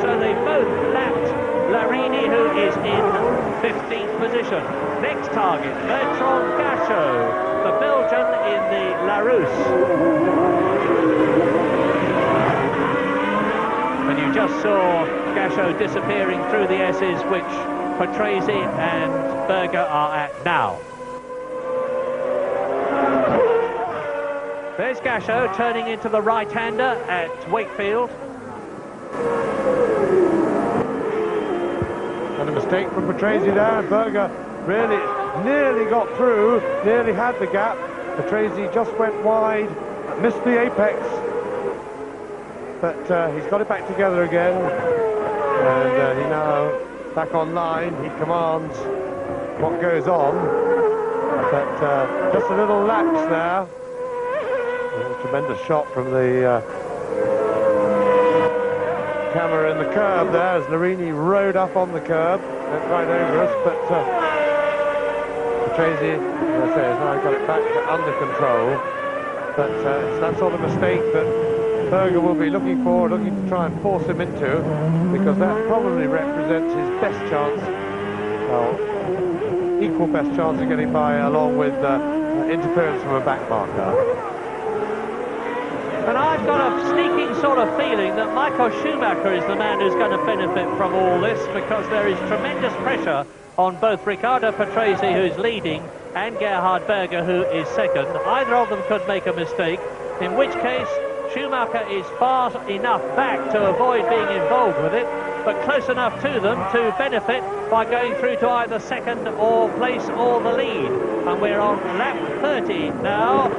So they both lapped Larini, who is in 15th position. Next target, Bertrand Gachot, the Belgian in the Larousse. And you just saw Gachot disappearing through the S's, which Patrese and Berger are at now. There's Gachot turning into the right-hander at Wakefield. And a mistake from Patrese there. Berger really nearly got through, nearly had the gap. Patrese just went wide, missed the apex. But he's got it back together again, and he now back online. He commands what goes on, but just a little lapse there. A tremendous shot from the camera in the curb there as Larini rode up on the curb, went right over us, but Patrese, as I say, has now got it back under control. But it's that sort of mistake that Berger will be looking to try and force him into, because that probably represents his best chance, well, equal best chance of getting by, along with interference from a back marker. And I've got a sneaking sort of feeling that Michael Schumacher is the man who's going to benefit from all this, because there is tremendous pressure on both Riccardo Patrese, who's leading, and Gerhard Berger, who is second. Either of them could make a mistake, in which case Schumacher is far enough back to avoid being involved with it, but close enough to them to benefit by going through to either second or place or the lead. And we're on lap 30 now.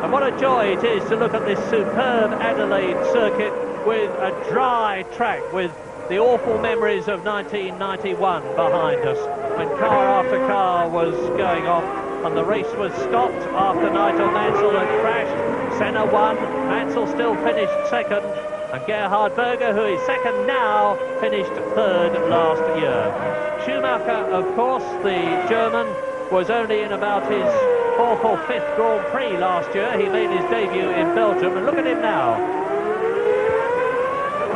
And what a joy it is to look at this superb Adelaide circuit with a dry track, with the awful memories of 1991 behind us, when car after car was going off and the race was stopped after Nigel Mansell had crashed. Senna won, Mansell still finished second, and Gerhard Berger, who is second now, finished third last year. Schumacher, of course, the German, was only in about his 4th or 5th Grand Prix last year. He made his debut in Belgium, and look at him now.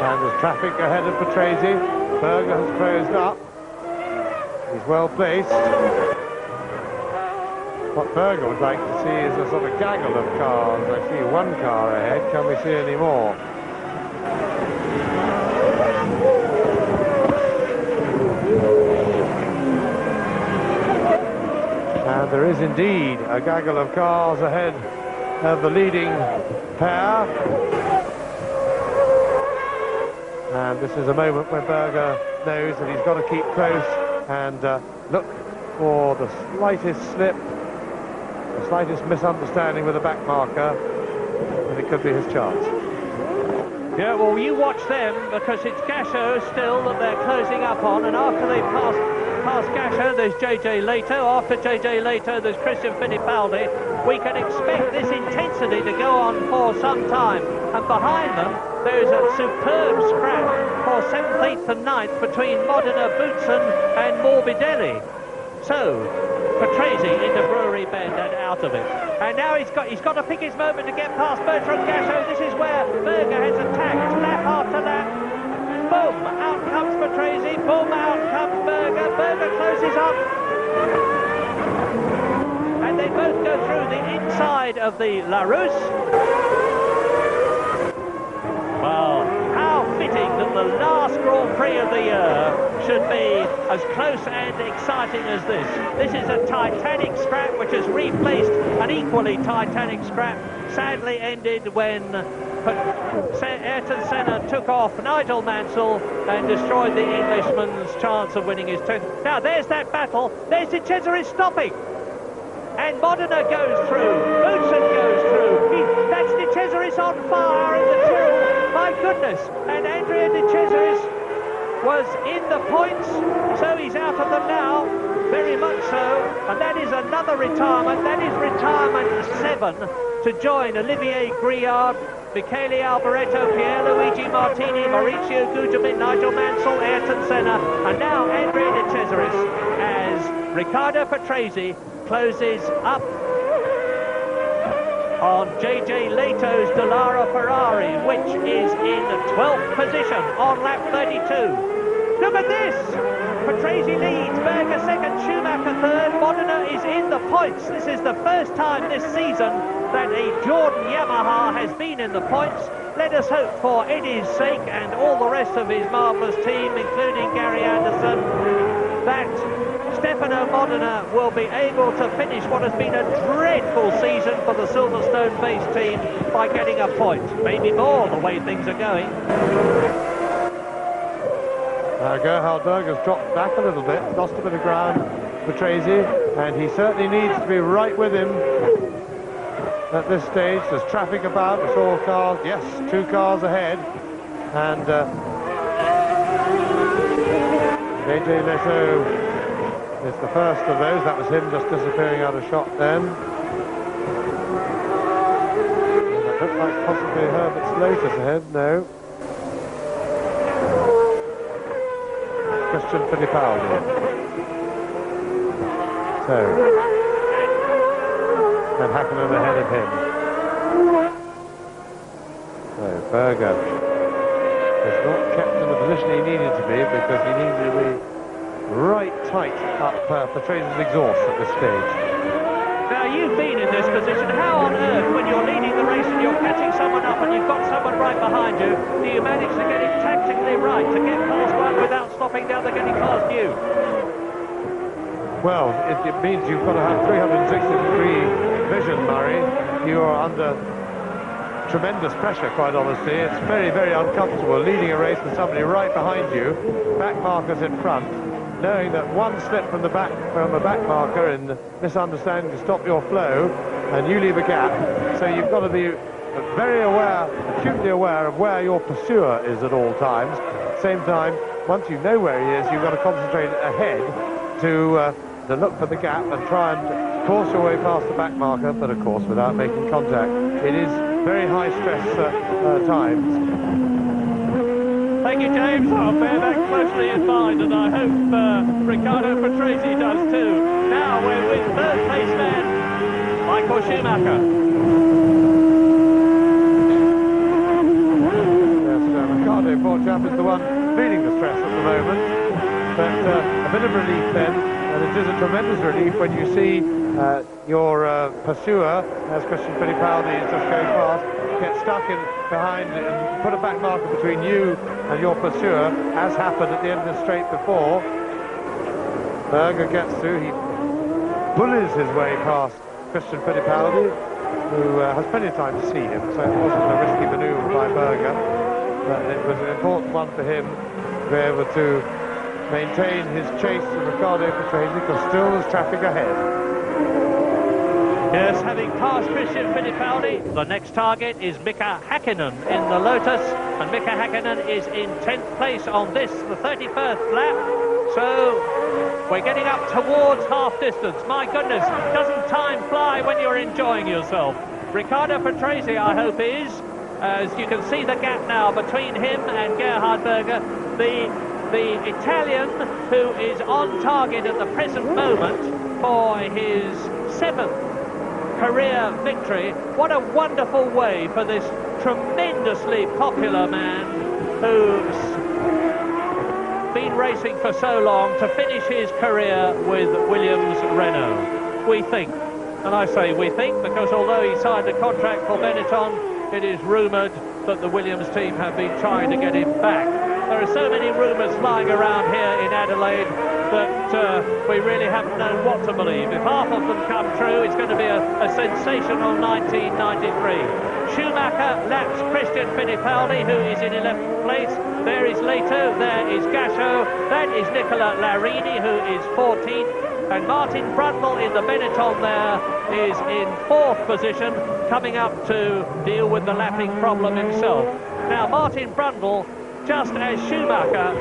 And there's traffic ahead of Patrese. Berger has closed up. He's well placed. What Berger would like to see is a sort of gaggle of cars. I see one car ahead. Can we see any more? And there is indeed a gaggle of cars ahead of the leading pair. And this is a moment where Berger knows that he's got to keep close and look for the slightest slip, the slightest misunderstanding with the back marker, and it could be his chance. Yeah, well, you watch them, because it's Gachot still that they're closing up on, and after they pass Gachot, there's JJ Leto. After JJ Leto, there's Christian Fittipaldi. We can expect this intensity to go on for some time, and behind them there's a superb scrap for 7th, 8th and 9th between Modena, Boutsen and Morbidelli. So Patrese into Brewery Bend and out of it. And now he's got to pick his moment to get past Bertrand Gachot. This is where Berger has attacked lap after lap. Boom, out comes Patrese. Boom, out comes Berger. Berger closes up. And they both go through the inside of the Larousse. Well, how fitting that the last Grand Prix of the year should be as close and exciting as this. This is a Titanic scrap which has replaced an equally Titanic scrap. Sadly ended when Ayrton Senna took off Nigel Mansell and destroyed the Englishman's chance of winning his 10th. Now there's that battle. There's De Cesaris stopping. And Modena goes through. Boutsen goes through. That's De Cesaris on fire in the Tyrrell. My goodness. And Andrea De Cesaris was in the points, so he's out of them now. Very much so. And that is another retirement. That is retirement 7 to join Olivier Griard, Michele Alboreto, Pierluigi Martini, Maurizio Gugelmin, Nigel Mansell, Ayrton Senna, and now Andrea De Cesaris as Riccardo Patrese closes up on JJ Lehto's Dallara Ferrari, which is in 12th position on lap 32. Look at this! Patrese leads, Berger second, Schumacher third, Modena is in the points. This is the first time this season that a Jordan Yamaha has been in the points. Let us hope for Eddie's sake and all the rest of his marvellous team, including Gary Anderson, that Stefano Modena will be able to finish what has been a dreadful season for the Silverstone-based team by getting a point. Maybe more, the way things are going. Gerhard Berger's dropped back a little bit, lost a bit of ground for Patrese, and he certainly needs to be right with him at this stage. There's traffic about, there's all cars, yes, 2 cars ahead, and JJ Lehto is the first of those. That was him just disappearing out of shot then. And it looks like possibly Herbert Lotus ahead, no. Christian Fittipaldi. So, and Hakkinen ahead of him. So, Berger is not kept in the position he needed to be because he needed to be right tight up Patrase's exhaust at this stage. Now, you've been in this position. How on earth, when you're leading the race and you're catching someone up and you've got someone right behind you, do you manage to get it tactically right, to get past one without stopping the other getting past you? Well, it means you've got to have 360-degree vision, Murray. You are under tremendous pressure, quite honestly. It's very, very uncomfortable leading a race with somebody right behind you, back markers in front, knowing that one slip from a back marker in misunderstanding to stop your flow, and you leave a gap. So you've got to be very aware, acutely aware of where your pursuer is at all times. At the same time, once you know where he is, you've got to concentrate ahead to look for the gap and try and force your way past the back marker, but of course without making contact. It is very high stress times. Thank you, James. I'll bear that closely in mind, and I hope Riccardo Patrese does too. Now we're with third place man, Michael Schumacher. Yes, Riccardo, poor chap, is the one feeling the stress at the moment. But a bit of relief then, and it is a tremendous relief when you see your pursuer, as Christian Fittipaldi is just going past, get stuck in behind and put a back marker between you and your pursuer, as happened at the end of the straight before. Berger gets through, he bullies his way past Christian Fittipaldi, who has plenty of time to see him, so it wasn't a risky manoeuvre by Berger, but it was an important one for him to be able to maintain his chase of Riccardo Patrese, because still there's traffic ahead. Yes, having passed Christian Fittipaldi, the next target is Mika Hakkinen in the Lotus, and Mika Hakkinen is in 10th place on this, the 31st lap. So we're getting up towards half distance. My goodness, doesn't time fly when you're enjoying yourself? Riccardo Patrese, I hope, is, as you can see the gap now between him and Gerhard Berger, the Italian who is on target at the present moment for his 7th career victory. What a wonderful way for this tremendously popular man who's been racing for so long to finish his career with Williams Renault. We think, and I say we think because although he signed a contract for Benetton, it is rumoured that the Williams team have been trying to get him back. There are so many rumours flying around here in Adelaide that we really haven't known what to believe. If half of them come true, it's going to be a sensational 1993. Schumacher laps Christian Fittipaldi, who is in 11th place. There is Leto, there is Gasho, that is Nicola Larini, who is 14th, and Martin Brundle in the Benetton there is in 4th position, coming up to deal with the lapping problem himself. Now, Martin Brundle, just as Schumacher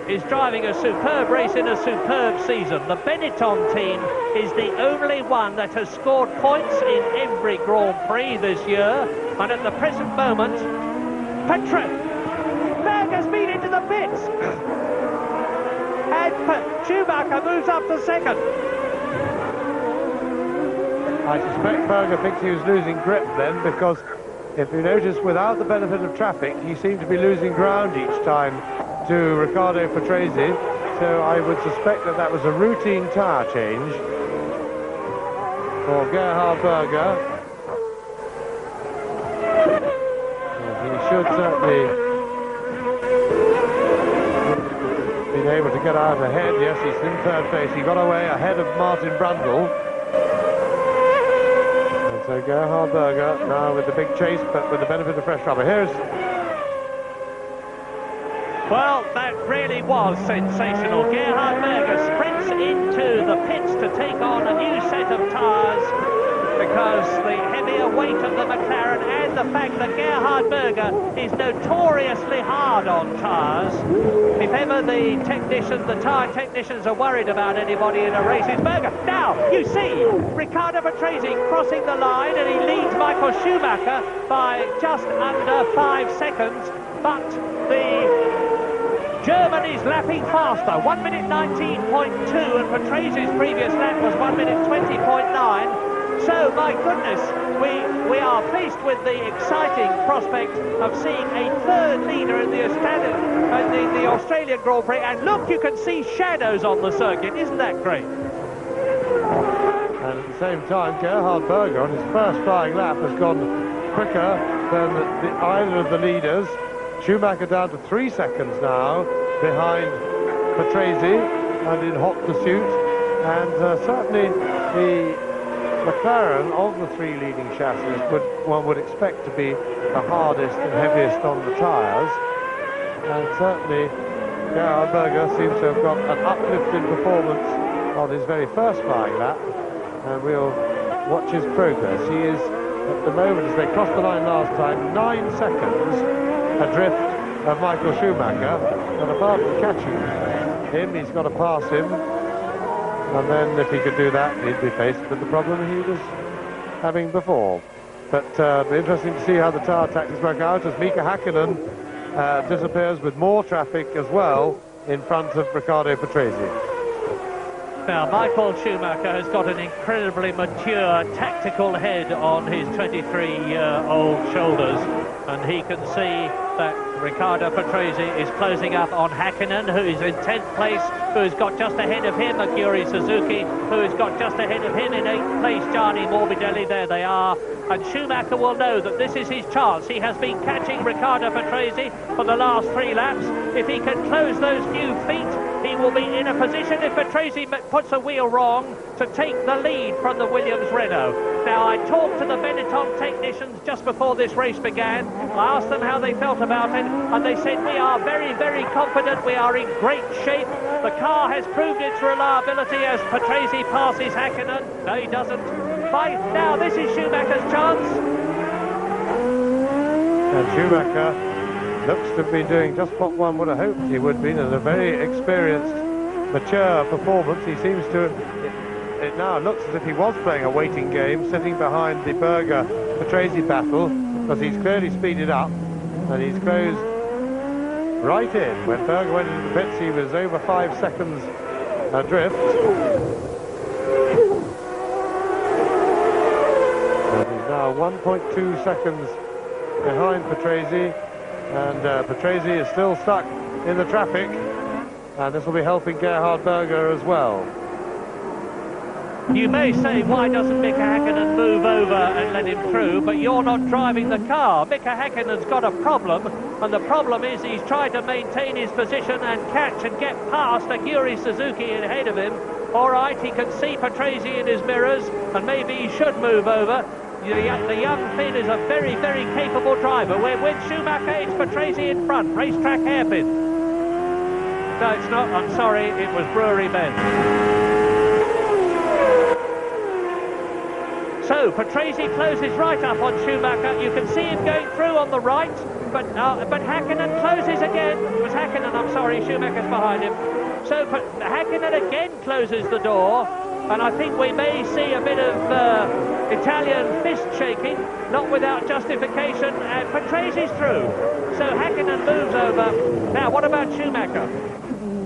is driving a superb race in a superb season. The Benetton team is the only one that has scored points in every Grand Prix this year, and at the present moment, Berger's been into the pits, and Schumacher moves up to second. I suspect Berger thinks he was losing grip then, because if you notice, without the benefit of traffic, he seemed to be losing ground each time to Riccardo Patrese, so I would suspect that that was a routine tyre change for Gerhard Berger. And he should certainly been able to get out ahead. Yes, he's in 3rd place. He got away ahead of Martin Brundle. And so Gerhard Berger now with the big chase, but with the benefit of fresh rubber. Here's... Well, that really was sensational. Gerhard Berger sprints into the pits to take on a new set of tyres, because the heavier weight of the McLaren and the fact that Gerhard Berger is notoriously hard on tyres. If ever the tyre technicians are worried about anybody in a race, it's Berger. Now, you see, Riccardo Patrese crossing the line, and he leads Michael Schumacher by just under 5 seconds, but the German is lapping faster, 1 minute 19.2, and Patrese's previous lap was 1 minute 20.9. So, my goodness, we are pleased with the exciting prospect of seeing a 3rd leader in the Australian Grand Prix. And look, you can see shadows on the circuit. Isn't that great? And at the same time, Gerhard Berger on his first flying lap has gone quicker than either of the leaders. Schumacher down to 3 seconds now behind Patrese and in hot pursuit, and certainly the McLaren of the 3 leading chassis one would expect to be the hardest and heaviest on the tyres, and certainly Gerhard Berger seems to have got an uplift in performance on his very first flying lap, and we'll watch his progress. He is at the moment, as they crossed the line last time, 9 seconds adrift of Michael Schumacher, and apart from catching him, he's got to pass him, and then if he could do that, he'd be faced with the problem he was having before. But it'll be interesting to see how the tyre tactics work out as Mika Hakkinen disappears with more traffic as well in front of Riccardo Patrese. Now, Michael Schumacher has got an incredibly mature tactical head on his 23-year-old shoulders, and he can see that Riccardo Patrese is closing up on Hakkinen, who is in 10th place, who's got just ahead of him Aguri Suzuki, who's got just ahead of him in 8th place Gianni Morbidelli. There they are. And Schumacher will know that this is his chance. He has been catching Riccardo Patrese for the last 3 laps. If he can close those few feet, he will be in a position, if Patrese puts a wheel wrong, to take the lead from the Williams-Renault. Now, I talked to the Benetton technicians just before this race began. I asked them how they felt about it, and they said, we are very, very confident. We are in great shape. The car has proved its reliability as Patrese passes Hakkinen. No, he doesn't. Now, this is Schumacher's chance. And Schumacher looks to be doing just what one would have hoped he would be, in a very experienced, mature performance. He seems to... It now looks as if he was playing a waiting game, sitting behind the Berger-Patrese battle, because he's clearly speeded up, and he's closed right in. When Berger went into the pits, he was over 5 seconds adrift. And he's now 1.2 seconds behind Patrese, and Patrese is still stuck in the traffic, and this will be helping Gerhard Berger as well. You may say, why doesn't Mika Hakkinen move over and let him through? But you're not driving the car. Mika Hakkinen's got a problem, and the problem is he's tried to maintain his position and catch and get past Aguri Suzuki ahead of him. All right, he can see Patrese in his mirrors, and maybe he should move over. The young Finn is a very, very capable driver. We're with Schumacher, it's Patrese in front, racetrack hairpin. No, it's not, I'm sorry, it was Brewery Bend. So, Patrese closes right up on Schumacher. You can see him going through on the right, but Häkkinen closes again. It was Häkkinen, I'm sorry, Schumacher's behind him. So, Häkkinen again closes the door, and I think we may see a bit of Italian fist shaking, not without justification, and Patrese's through. So, Häkkinen moves over. Now, what about Schumacher?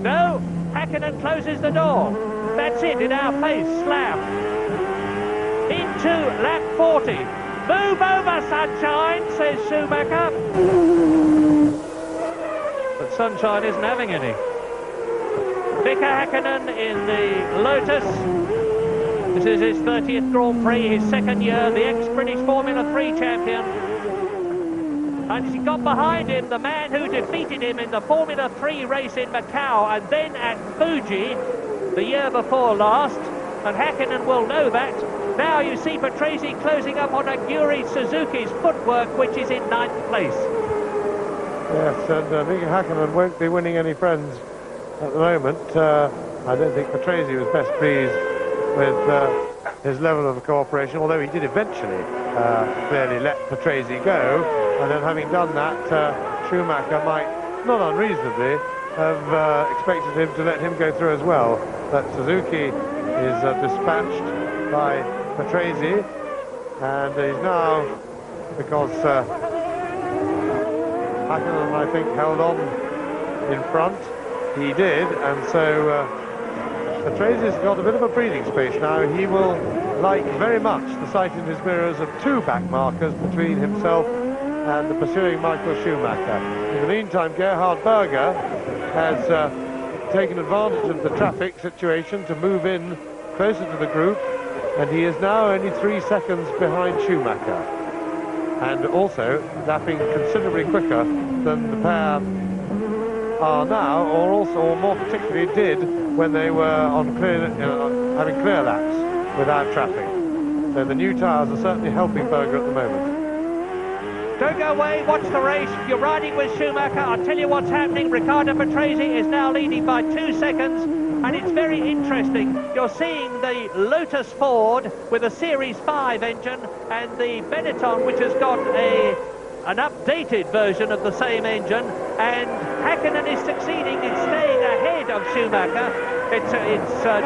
No, Häkkinen closes the door. That's it, in our face, slam. Into lap 40. Move over, Sunshine, says Schumacher. But Sunshine isn't having any. Mika Häkkinen in the Lotus. This is his 30th Grand Prix, his second year, the ex-British Formula 3 champion. And he got behind him the man who defeated him in the Formula 3 race in Macau and then at Fuji the year before last. And Häkkinen will know that. Now you see Patrese closing up on Aguri Suzuki's footwork, which is in 9th place. Yes, and Mika Häkkinen won't be winning any friends at the moment. I don't think Patrese was best pleased with his level of cooperation, although he did eventually clearly let Patrese go. And then having done that, Schumacher might, not unreasonably, have expected him to let him go through as well. But Suzuki is dispatched by Patrese, and he's now, because Häkkinen, I think, held on in front, he did, and so Patrese's got a bit of a breathing space now. He will like very much the sight in his mirrors of two back markers between himself and the pursuing Michael Schumacher. In the meantime, Gerhard Berger has taken advantage of the traffic situation to move in closer to the group, and he is now only 3 seconds behind Schumacher, and also lapping considerably quicker than the pair are now, or more particularly did when they were on having clear laps without traffic. So the new tyres are certainly helping Berger at the moment. Don't go away, watch the race. You're riding with Schumacher. I'll tell you what's happening. Riccardo Patrese is now leading by 2 seconds, and it's very interesting. You're seeing the Lotus Ford with a Series 5 engine and the Benetton, which has got an updated version of the same engine, and Häkkinen is succeeding in staying ahead of Schumacher. It's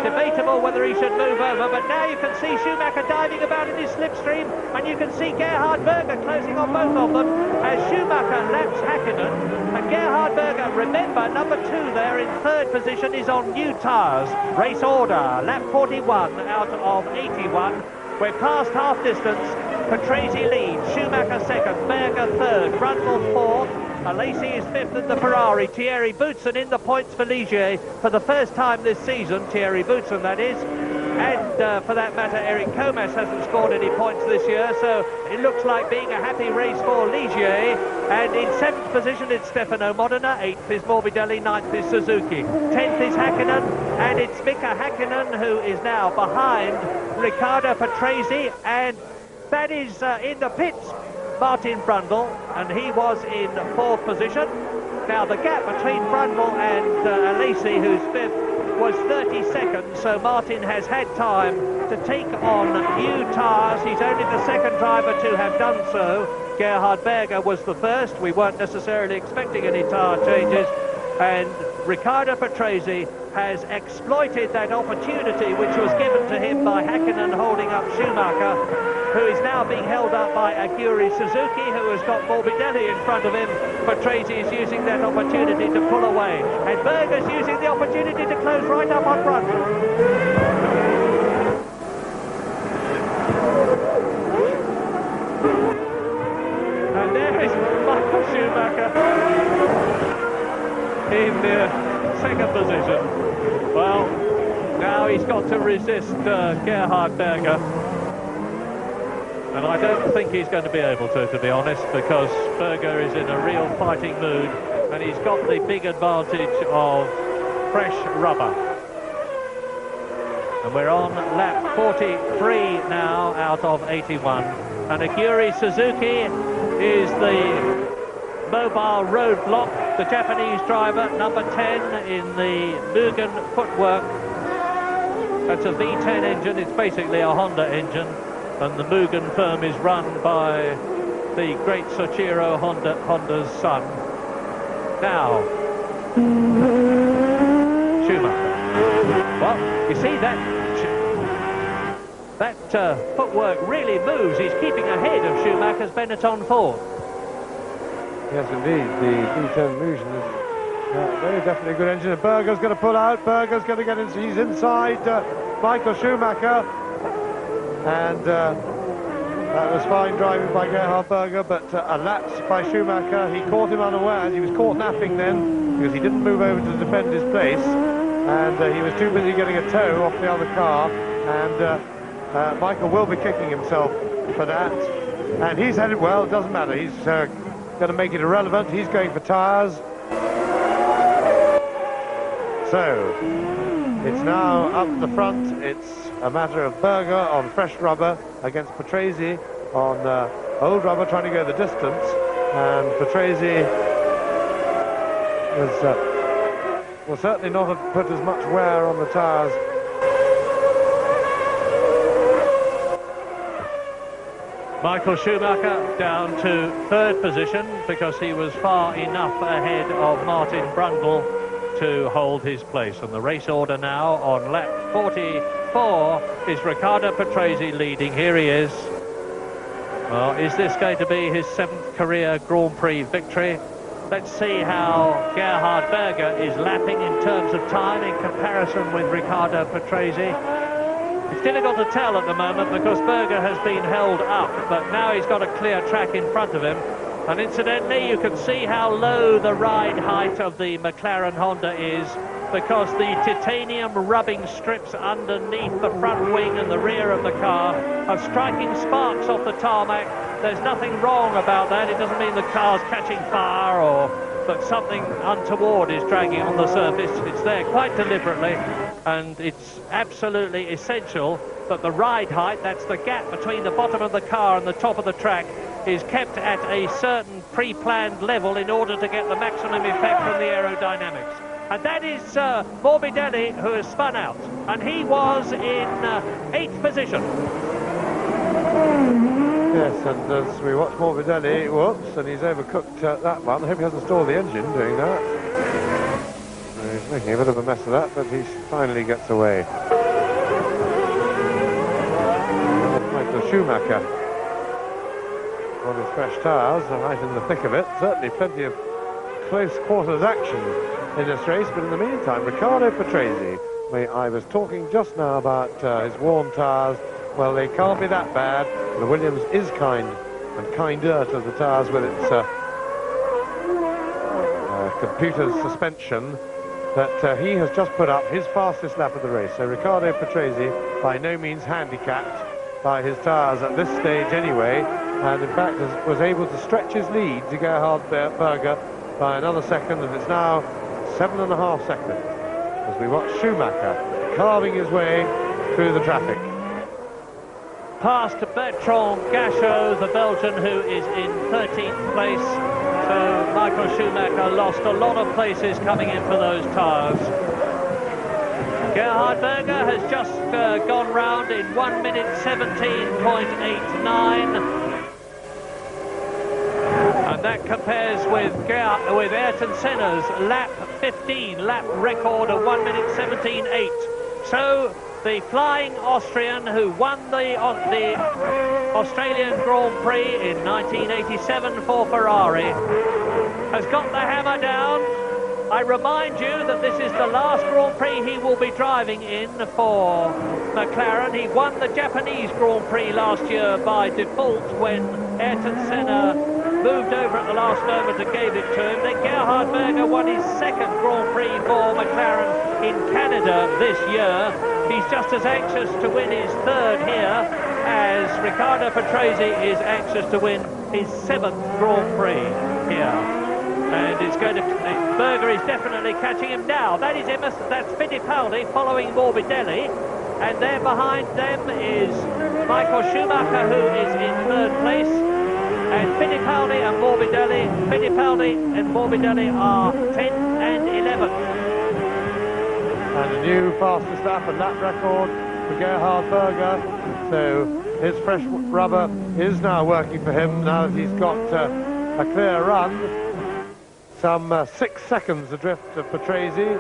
debatable whether he should move over, but now you can see Schumacher diving about in his slipstream, and you can see Gerhard Berger closing on both of them as Schumacher laps Häkkinen. And Gerhard Berger, remember, number 2 there in 3rd position, is on new tyres. Race order, lap 41 out of 81. We're past half distance. Patrese leads, Schumacher 2nd, Berger 3rd, Brundle 4th. Alesi is 5th in the Ferrari. Thierry Boutsen in the points for Ligier for the first time this season. Thierry Boutsen, that is. And for that matter, Eric Comas hasn't scored any points this year, so it looks like being a happy race for Ligier. And in 7th position it's Stefano Modena, 8th is Morbidelli, 9th is Suzuki, 10th is Häkkinen, and it's Mika Häkkinen who is now behind Riccardo Patrese, and that is in the pits Martin Brundle, and he was in 4th position. Now the gap between Brundle and Alesi, who's 5th, was 30 seconds, so Martin has had time to take on new tyres. He's only the 2nd driver to have done so. Gerhard Berger was the 1st. We weren't necessarily expecting any tyre changes, and Riccardo Patrese has exploited that opportunity which was given to him by Häkkinen holding up Schumacher, who is now being held up by Aguri Suzuki, who has got Morbidelli in front of him. Patrese is using that opportunity to pull away, and Berger's using the opportunity to close right up on front. And there is Michael Schumacher in the 2nd position. Well, now he's got to resist Gerhard Berger, and I don't think he's going to be able to be honest, because Berger is in a real fighting mood, and he's got the big advantage of fresh rubber. And we're on lap 43 now out of 81. And Aguri Suzuki is the mobile roadblock, the Japanese driver, number 10 in the Mugen footwork. That's a V10 engine, it's basically a Honda engine, and the Mugen firm is run by the great Soichiro Honda's son. Now, Schumacher. Well, you see that footwork really moves. He's keeping ahead of Schumacher's Benetton Ford. Yes, indeed. The V10 Illusion is very definitely a good engine. And Berger's going to pull out. Berger's going to get in. He's inside Michael Schumacher. And that was fine driving by Gerhard Berger, but a lapse by Schumacher. He caught him unawares. He was caught napping then because he didn't move over to defend his place. And he was too busy getting a tow off the other car. And Michael will be kicking himself for that. And he's headed, well, it doesn't matter. He's going to make it irrelevant. He's going for tyres. So it's now up the front. It's a matter of Berger on fresh rubber against Patrese on old rubber, trying to go the distance. And Patrese will certainly not have put as much wear on the tyres. Michael Schumacher down to third position because he was far enough ahead of Martin Brundle to hold his place. And the race order now on lap 44 is Riccardo Patrese leading. Here he is. Well, is this going to be his 7th career Grand Prix victory? Let's see how Gerhard Berger is lapping in terms of time in comparison with Riccardo Patrese. It's difficult to tell at the moment because Berger has been held up, but now he's got a clear track in front of him. And incidentally, you can see how low the ride height of the McLaren Honda is because the titanium rubbing strips underneath the front wing and the rear of the car are striking sparks off the tarmac. There's nothing wrong about that. It doesn't mean the car's catching fire or that something untoward is dragging on the surface. It's there quite deliberately, and it's absolutely essential that the ride height, that's the gap between the bottom of the car and the top of the track, is kept at a certain pre-planned level in order to get the maximum effect from the aerodynamics. And that is Morbidelli, who has spun out, and he was in 8th position. Yes, and as we watch Morbidelli, whoops, and he's overcooked that one. I hope he hasn't stalled the engine doing that. He's making a bit of a mess of that, but he finally gets away. Michael Schumacher on his fresh tyres, right in the thick of it. Certainly plenty of close quarters action in this race, but in the meantime, Riccardo Patrese, I was talking just now about his worn tyres. Well, they can't be that bad. The Williams is kind and kinder to the tyres with its computer suspension, that he has just put up his fastest lap of the race. So Riccardo Patrese by no means handicapped by his tyres at this stage anyway, and in fact was able to stretch his lead to Gerhard Berger by another second, and it's now 7.5 seconds as we watch Schumacher carving his way through the traffic. Past Bertrand Gachot, the Belgian, who is in 13th place. So Michael Schumacher lost a lot of places coming in for those tyres. Gerhard Berger has just gone round in 1 minute 17.89. And that compares with Ayrton Senna's lap 15, lap record of 1 minute 17.8. So the flying Austrian who won the Australian Grand Prix in 1987 for Ferrari has got the hammer down. I remind you that this is the last Grand Prix he will be driving in for McLaren. He won the Japanese Grand Prix last year by default when Ayrton Senna moved over at the last moment and gave it to him. Then Gerhard Berger won his 2nd Grand Prix for McLaren in Canada this year. He's just as anxious to win his 3rd here as Riccardo Patrese is anxious to win his 7th Grand Prix here. And it's going to... Berger is definitely catching him now. That is that's Fittipaldi following Morbidelli. And there behind them is Michael Schumacher, who is in third place, and Fittipaldi and Morbidelli. Fittipaldi and Morbidelli are 10th and 11th. And a new fastest lap and lap record for Gerhard Berger. So his fresh rubber is now working for him now that he's got a clear run. Some 6 seconds adrift of Patrese,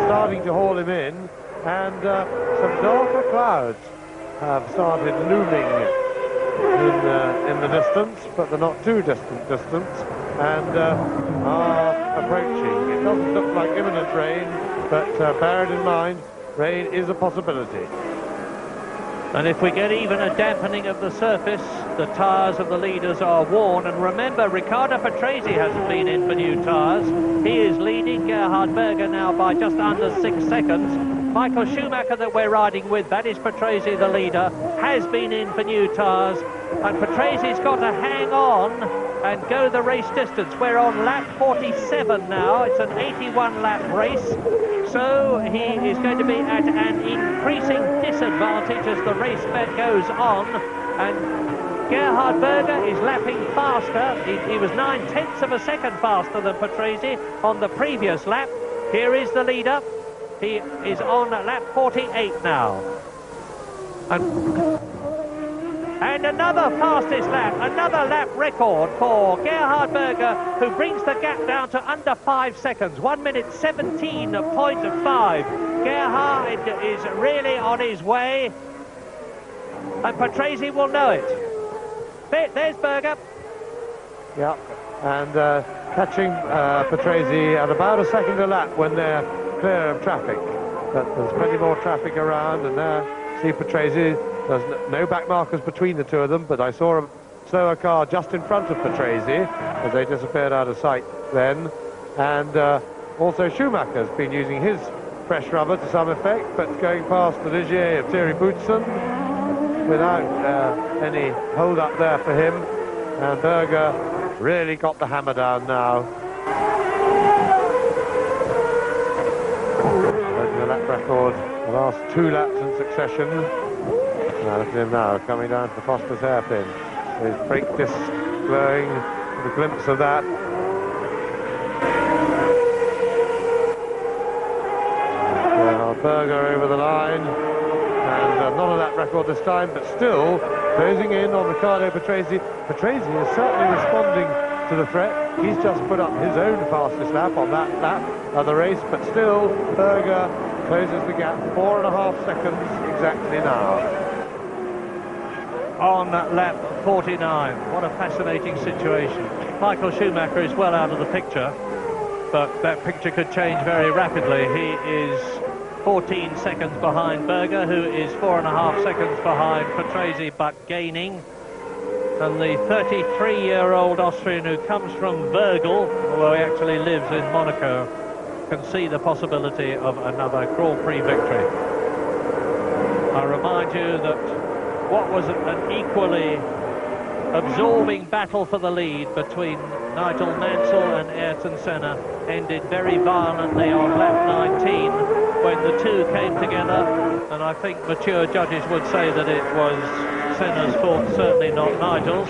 starting to haul him in, and some darker clouds have started looming in the distance, but they're not too distant and are approaching. It doesn't look like imminent rain, but bear it in mind, rain is a possibility. And if we get even a dampening of the surface, the tyres of the leaders are worn. And remember, Riccardo Patrese hasn't been in for new tyres. He is leading Gerhard Berger now by just under 6 seconds. Michael Schumacher, that we're riding with, that is Patrese, the leader, has been in for new tyres. And Patrese's got to hang on and go the race distance. We're on lap 47 now. It's an 81-lap race. So he is going to be at an increasing disadvantage as the race goes on. And Gerhard Berger is lapping faster. He was 9/10ths of a second faster than Patrese on the previous lap. Here is the leader. He is on lap 48 now. And another fastest lap, another lap record for Gerhard Berger, who brings the gap down to under 5 seconds, 1 minute 17.5. Gerhard is really on his way, and Patrese will know it. There's Berger. Yeah, and catching Patrese at about a second a lap when they're clear of traffic. But there's plenty more traffic around, and there, see Patrese. There's no back markers between the two of them, but I saw a slower car just in front of Patrese as they disappeared out of sight then. And also Schumacher's been using his fresh rubber to some effect, but going past the Ligier of Thierry Boutsen without any hold up there for him. And Berger really got the hammer down now. Breaking the lap record, the last 2 laps in succession. Now look at him now, coming down to Foster's hairpin. His brake disc glowing, with a glimpse of that. Berger over the line, and not a lap record this time, but still closing in on Riccardo Patrese. Patrese is certainly responding to the threat. He's just put up his own fastest lap on that lap of the race, but still Berger closes the gap 4.5 seconds exactly now. On lap 49. What a fascinating situation. Michael Schumacher is well out of the picture, but that picture could change very rapidly. He is 14 seconds behind Berger, who is 4.5 seconds behind Patrese, but gaining. And the 33-year-old Austrian, who comes from Virgil, although he actually lives in Monaco, can see the possibility of another Grand Prix victory. I remind you that what was an equally absorbing battle for the lead between Nigel Mansell and Ayrton Senna ended very violently on lap 19 when the two came together, and I think mature judges would say that it was Senna's fault, certainly not Nigel's.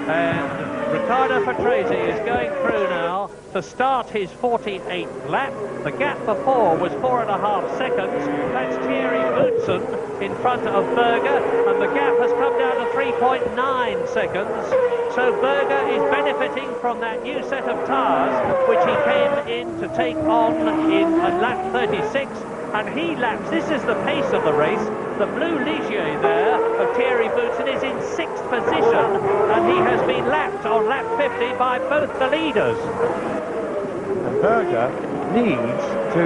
And Riccardo Patrese is going through now to start his 48th lap. The gap before was 4.5 seconds. That's Thierry Boutsen in front of Berger, and the gap has come down to 3.9 seconds. So Berger is benefiting from that new set of tyres, which he came in to take on in lap 36, and he laps. This is the pace of the race. The blue Ligier there of Thierry Boutsen is in 6th position, and he has been lapped on lap 50 by both the leaders. And Berger needs to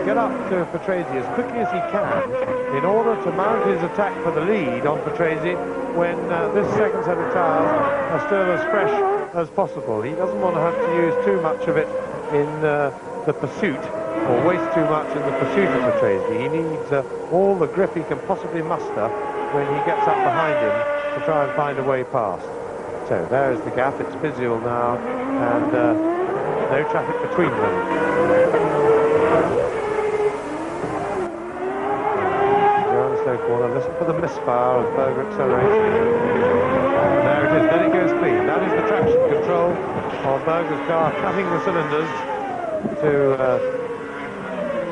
get up to Patrese as quickly as he can in order to mount his attack for the lead on Patrese when this second set of tyres are still as fresh as possible. He doesn't want to have to use too much of it in the pursuit, or waste too much in the pursuit of Patrese. He needs all the grip he can possibly muster when he gets up behind him to try and find a way past. So there is the gap. It's visual now, and no traffic between them. Johannes slow corner. Listen for the misfire of Berger acceleration. And there it is, then it goes clean. That is the traction control of Berger's car, cutting the cylinders to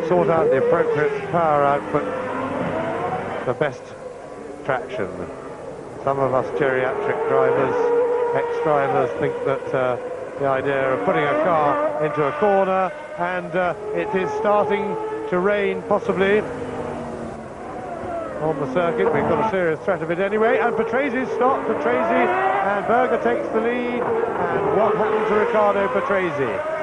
sort out the appropriate power output for best traction. Some of us geriatric drivers, ex-drivers, think that the idea of putting a car into a corner, and it is starting to rain possibly on the circuit. We've got a serious threat of it anyway, and Patrese stopped. Patrese, and Berger takes the lead. And what happened to Riccardo Patrese?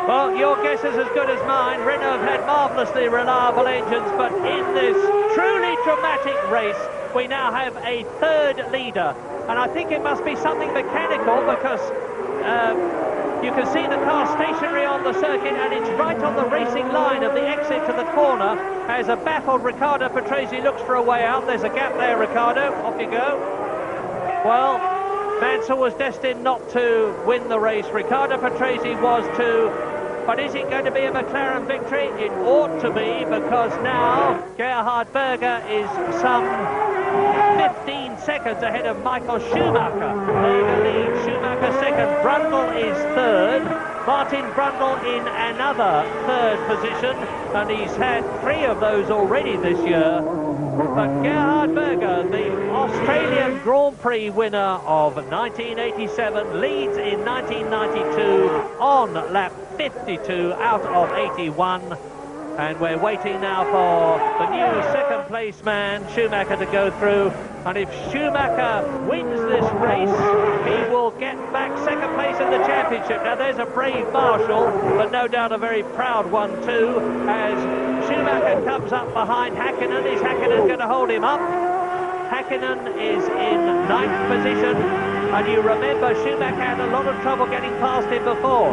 Well, your guess is as good as mine. Renault have had marvellously reliable engines, but in this truly dramatic race, we now have a third leader. And I think it must be something mechanical, because you can see the car stationary on the circuit, and it's right on the racing line of the exit to the corner as a baffled Riccardo Patrese looks for a way out. There's a gap there, Riccardo. Off you go. Well, Mansell was destined not to win the race. Riccardo Patrese was too. But is it going to be a McLaren victory? It ought to be, because now Gerhard Berger is some 15 seconds ahead of Michael Schumacher. Berger leads, Schumacher second, Brundle is third, Martin Brundle in another third position, and he's had 3 of those already this year. But Gerhard Berger, the Australian Grand Prix winner of 1987, leads in 1992 on lap 52 out of 81. And we're waiting now for the new second place man, Schumacher, to go through. And if Schumacher wins this race, he will get back second place in the championship. Now there's a brave Marshall, but no doubt a very proud one too, as Schumacher comes up behind Häkkinen. Is Häkkinen going to hold him up? Häkkinen is in 9th position, and you remember Schumacher had a lot of trouble getting past him before.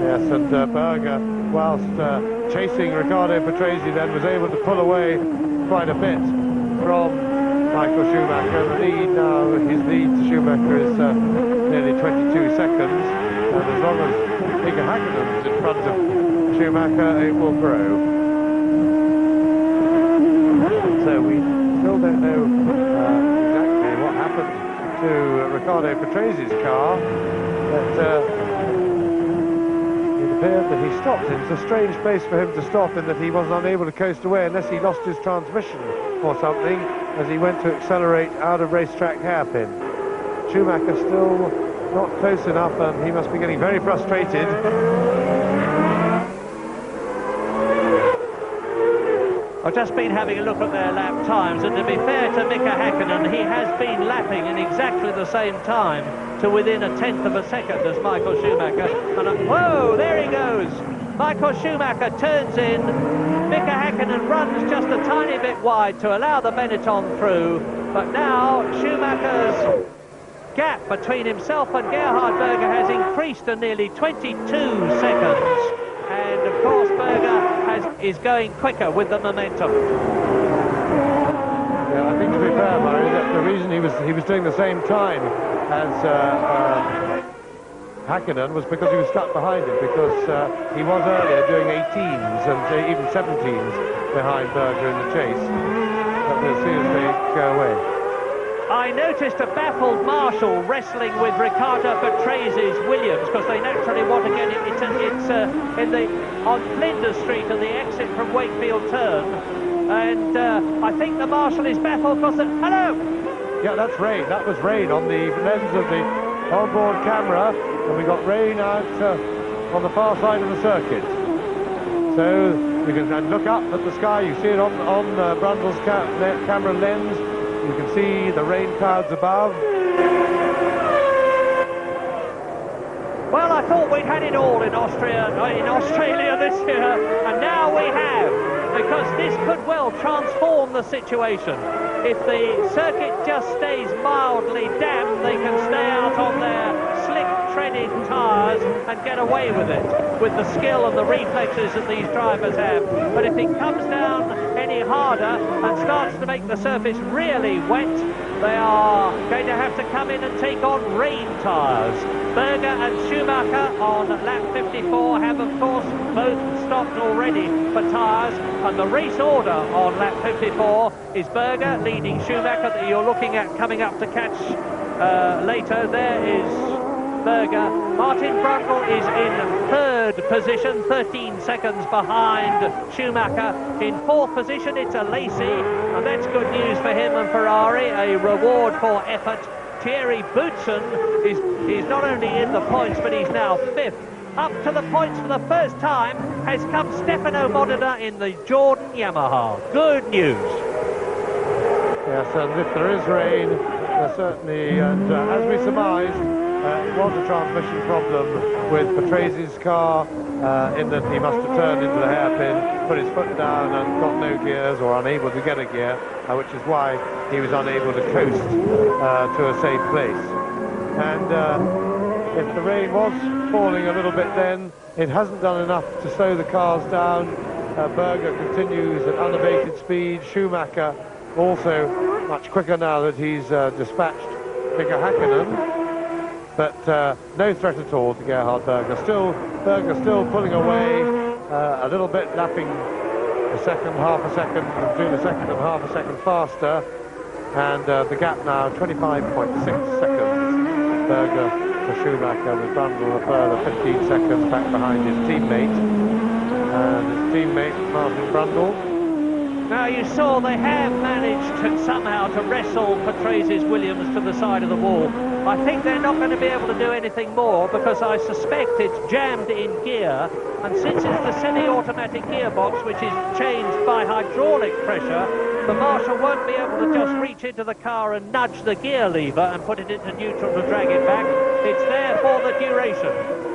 Yes, and Berger, whilst chasing Riccardo Patrese, then was able to pull away quite a bit from Michael Schumacher. The lead now, his lead to Schumacher is nearly 22 seconds, and as long as Mika Häkkinen is in front of Schumacher, it will grow. So we still don't know exactly what happened to Riccardo Patrese's car, but it appeared that he stopped. It was a strange place for him to stop, in that he was unable to coast away unless he lost his transmission or something as he went to accelerate out of racetrack hairpin. Schumacher still not close enough, and he must be getting very frustrated. I've just been having a look at their lap times, and to be fair to Mika Häkkinen, he has been lapping in exactly the same time, to within a tenth of a second as Michael Schumacher. And whoa, there he goes. Michael Schumacher turns in. Mika Häkkinen runs just a tiny bit wide to allow the Benetton through. But now Schumacher's gap between himself and Gerhard Berger has increased to nearly 22 seconds. And of course Berger is going quicker with the momentum. Yeah, I think, to be fair, Murray, that the reason he was doing the same time as Häkkinen was because he was stuck behind him, because he was earlier doing 18s and even 17s behind Berger in the chase. But we'll see as they go away. I noticed a baffled Marshall wrestling with Riccardo Patrese's Williams, because they naturally want to get it. It's on Flinders Street and the exit from Wakefield Turn, and I think the Marshall is baffled because hello. Yeah, that's rain. That was rain on the lens of the onboard camera, and we got rain out on the far side of the circuit. So you can look up at the sky. You see it on Brundle's camera lens. You can see the rain clouds above. Well, I thought we'd had it all in Australia this year, and now we have, because this could well transform the situation. If the circuit just stays mildly damp, they can stay out on their slick treaded tyres and get away with it, with the skill and the reflexes that these drivers have. But if it comes down any harder and starts to make the surface really wet, they are going to have to come in and take on rain tyres. Berger and Schumacher on lap 54 have, of course, both stopped already for tyres, and the race order on lap 54 is Berger leading Schumacher, that you're looking at coming up to catch later. There is Berger. Martin Brundle is in third position, 13 seconds behind Schumacher. In fourth position, it's a Lacey, and that's good news for him and Ferrari, a reward for effort. Thierry Boutsen is not only in the points, but he's now fifth. Up to the points for the first time has come Stefano Modena in the Jordan Yamaha. Good news. Yes, and if there is rain, certainly, and as we surmised, it was a transmission problem with Patrase's car, in that he must have turned into the hairpin, put his foot down and got no gears, or unable to get a gear, which is why he was unable to coast to a safe place. And if the rain was falling a little bit then, it hasn't done enough to slow the cars down. Berger continues at unabated speed. Schumacher also much quicker now that he's dispatched Mika Hakkinen. But no threat at all to Gerhard Berger. Berger still pulling away, a little bit lapping a second, half a second, between a second and half a second faster. And the gap now 25.6 seconds. Berger for Schumacher, with Brundle a further 15 seconds back behind his teammate. And his teammate Martin Brundle. Now, you saw they have managed somehow to wrestle Patrase's Williams to the side of the wall. I think they're not going to be able to do anything more, because I suspect it's jammed in gear, and since it's the semi-automatic gearbox, which is changed by hydraulic pressure, the marshal won't be able to just reach into the car and nudge the gear lever and put it into neutral to drag it back. It's there for the duration.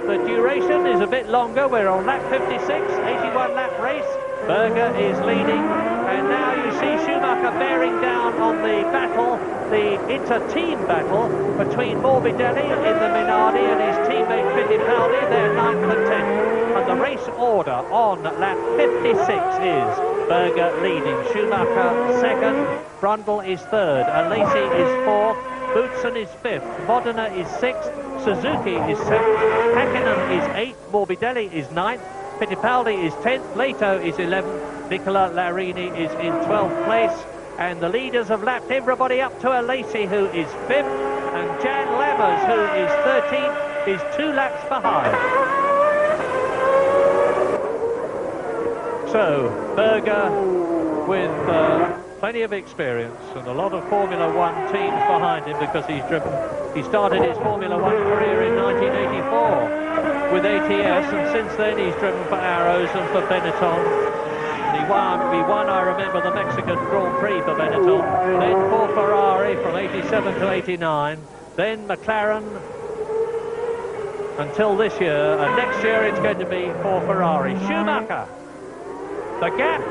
The duration is a bit longer. We're on lap 56, 81 lap race. Berger is leading, and now you see Schumacher bearing down on the battle, the inter-team battle between Morbidelli in the Minardi and his teammate Fittipaldi. They're 9th and 10th, and the race order on lap 56 is Berger leading, Schumacher second, Brundle is third, Alesi is fourth, Boutsen is fifth, Modena is sixth, Suzuki is seventh, Hakkinen is eighth, Morbidelli is ninth, Fittipaldi is 10th, Leto is 11th, Nicola Larini is in 12th place, and the leaders have lapped everybody up to Alesi, who is 5th, and Jan Lammers, who is 13th, is 2 laps behind. So, Berger with plenty of experience and a lot of Formula One teams behind him, because he started his Formula One career in 1984. With ATS, and since then he's driven for Arrows and for Benetton. And he won, I remember, the Mexican Grand Prix for Benetton, then for Ferrari from 87 to 89, then McLaren until this year, and next year it's going to be for Ferrari. Schumacher, the gap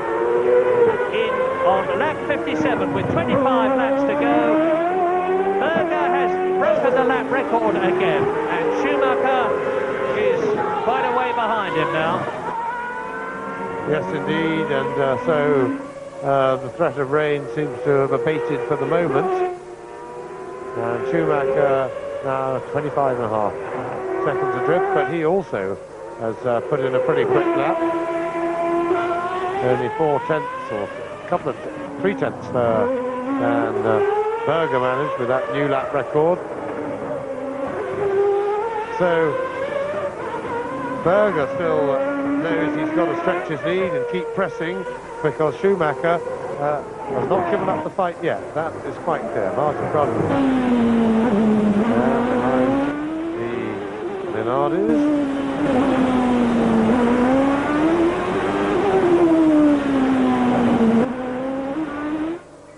in on lap 57 with 25 laps to go. Berger has broken the lap record again, and Schumacher is quite a way behind him now. Yes, indeed, and so the threat of rain seems to have abated for the moment. And Schumacher now 25 and a half seconds adrift, but he also has put in a pretty quick lap. Only 4/10 or a couple of 3/10 and Berger managed with that new lap record. So Berger still knows he's got to stretch his lead and keep pressing, because Schumacher has not given up the fight yet. That is quite clear. Martin Brundle behind the Minardis.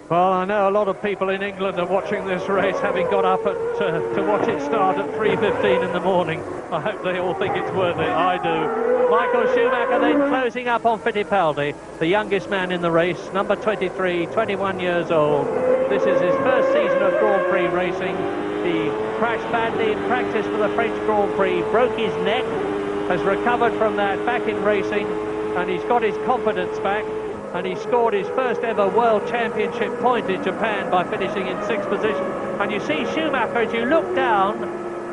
Well, I know a lot of people in England are watching this race, having got up to watch it start at 3:15 in the morning. I hope they all think it's worth it. I do. Michael Schumacher then closing up on Fittipaldi, the youngest man in the race, number 23, 21 years old. This is his first season of Grand Prix racing. He crashed badly in practice for the French Grand Prix, broke his neck, has recovered from that, back in racing, and he's got his confidence back. And he scored his first ever World Championship point in Japan by finishing in 6th position. And you see Schumacher, as you look down,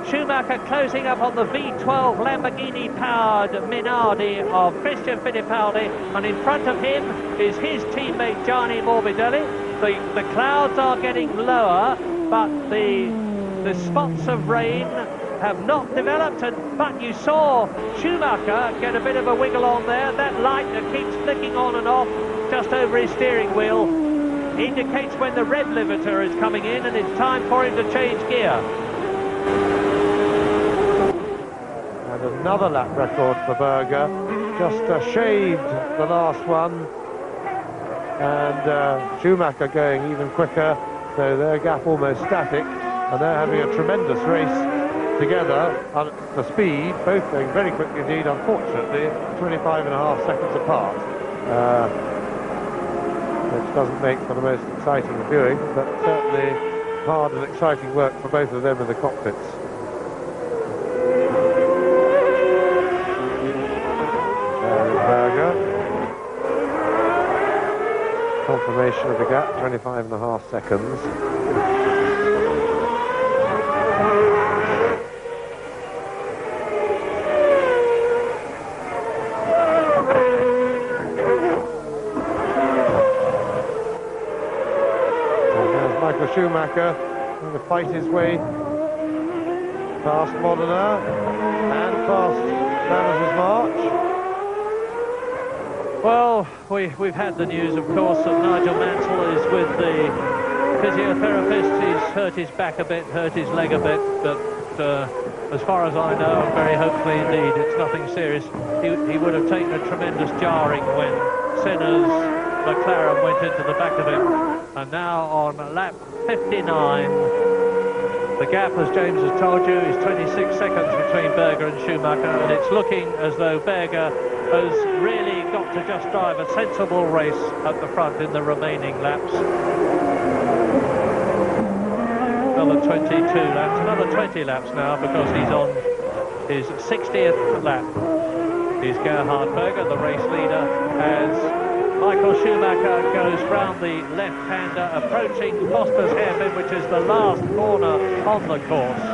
Schumacher closing up on the V12 Lamborghini-powered Minardi of Christian Fittipaldi, and in front of him is his teammate Gianni Morbidelli. The clouds are getting lower, but the spots of rain have not developed, but you saw Schumacher get a bit of a wiggle on there. That light that keeps flicking on and off just over his steering wheel indicates when the red limiter is coming in and it's time for him to change gear. And another lap record for Berger, just shaved the last one, and Schumacher going even quicker, so their gap almost static, and they're having a tremendous race together on the speed, both going very quickly indeed, unfortunately 25.5 seconds apart, which doesn't make for the most exciting viewing, but certainly hard and exciting work for both of them in the cockpits. Berger. Confirmation of the gap, 25.5 seconds. And there's Michael Schumacher going to fight his way past Modena and past Manners' March. Well, we've had the news, of course, that Nigel Mansell is with the physiotherapist. He's hurt his back a bit, hurt his leg a bit, but as far as I know, and very hopefully indeed, it's nothing serious. He would have taken a tremendous jarring when Senna's McLaren went into the back of him. And now on lap 59, the gap, as James has told you, is 26 seconds between Berger and Schumacher, and it's looking as though Berger has really got to just drive a sensible race at the front in the remaining laps. Another 22 laps, another 20 laps now, because he's on his 60th lap. He's Gerhard Berger, the race leader, as Michael Schumacher goes round the left-hander, approaching Foster's hairpin, which is the last corner on the course.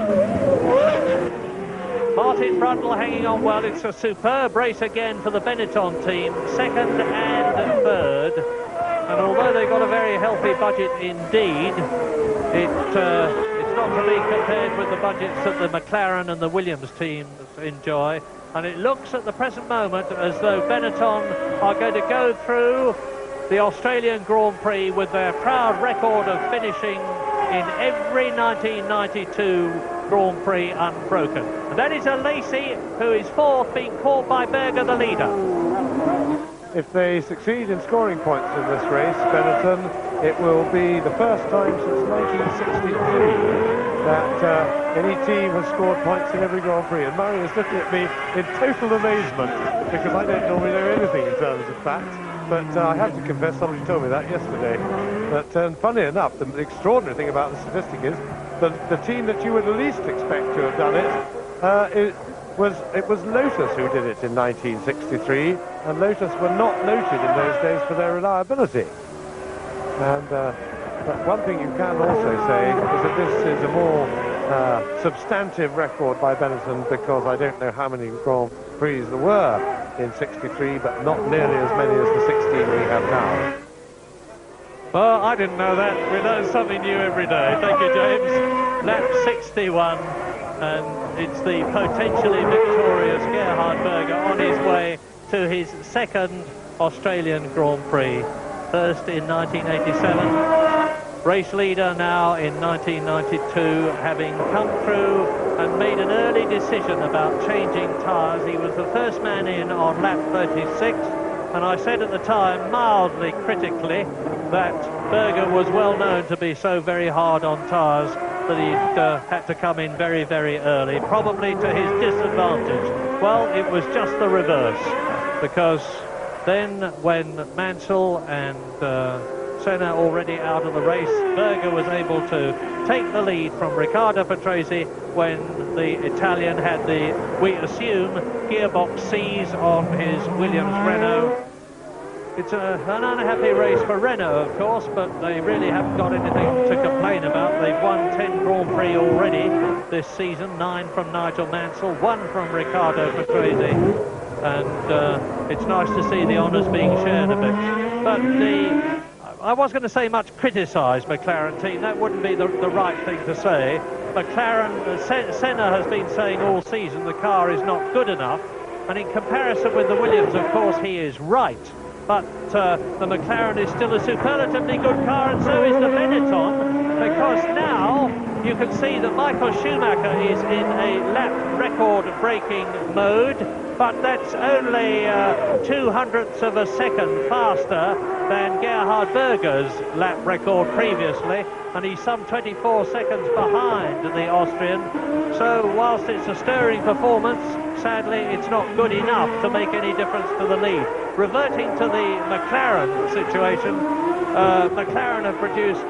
Martin Brundle hanging on well. It's a superb race again for the Benetton team, second and third. And although they've got a very healthy budget indeed, it's not to be compared with the budgets that the McLaren and the Williams teams enjoy. And it looks at the present moment as though Benetton are going to go through the Australian Grand Prix with their proud record of finishing in every 1992 Grand Prix unbroken. And that is Alesi, who is fourth, being caught by Berger, the leader. If they succeed in scoring points in this race, Benetton, it will be the first time since 1963 that any team has scored points in every Grand Prix. And Murray is looking at me in total amazement, because I don't normally know anything in terms of facts. But I have to confess, somebody told me that yesterday. But funny enough, the extraordinary thing about the statistic is that the team that you would least expect to have done it, it was Lotus who did it in 1963, and Lotus were not noted in those days for their reliability. And but one thing you can also say is that this is a more substantive record by Benetton, because I don't know how many Grand Prix there were in 63, but not nearly as many as the 16 we have now. Well, I didn't know that. We learn something new every day. Thank you, James. Lap 61, and it's the potentially victorious Gerhard Berger on his way to his second Australian Grand Prix. First in 1987, race leader now in 1992, having come through and made an early decision about changing tyres. He was the first man in on lap 36, and I said at the time, mildly critically, that Berger was well known to be so very hard on tyres that he'd had to come in very, very early, probably to his disadvantage. Well, it was just the reverse, because then when Mansell and Senna already out of the race, Berger was able to take the lead from Riccardo Patrese when the Italian had the, we assume, gearbox C's on his Williams Renault. It's an unhappy race for Renault, of course, but they really haven't got anything to complain about. They've won 10 Grand Prix already this season, 9 from Nigel Mansell, 1 from Riccardo Patrese, and it's nice to see the honours being shared a bit. But I was going to say much criticised McLaren team. That wouldn't be the right thing to say. McLaren, Senna has been saying all season the car is not good enough, and in comparison with the Williams, of course, he is right. But the McLaren is still a superlatively good car, and so is the Benetton, because now you can see that Michael Schumacher is in a lap record-breaking mode, but that's only 0.02 of a second faster than Gerhard Berger's lap record previously, and he's some 24 seconds behind the Austrian. So whilst it's a stirring performance, sadly it's not good enough to make any difference to the lead. Reverting to the McLaren situation, McLaren have produced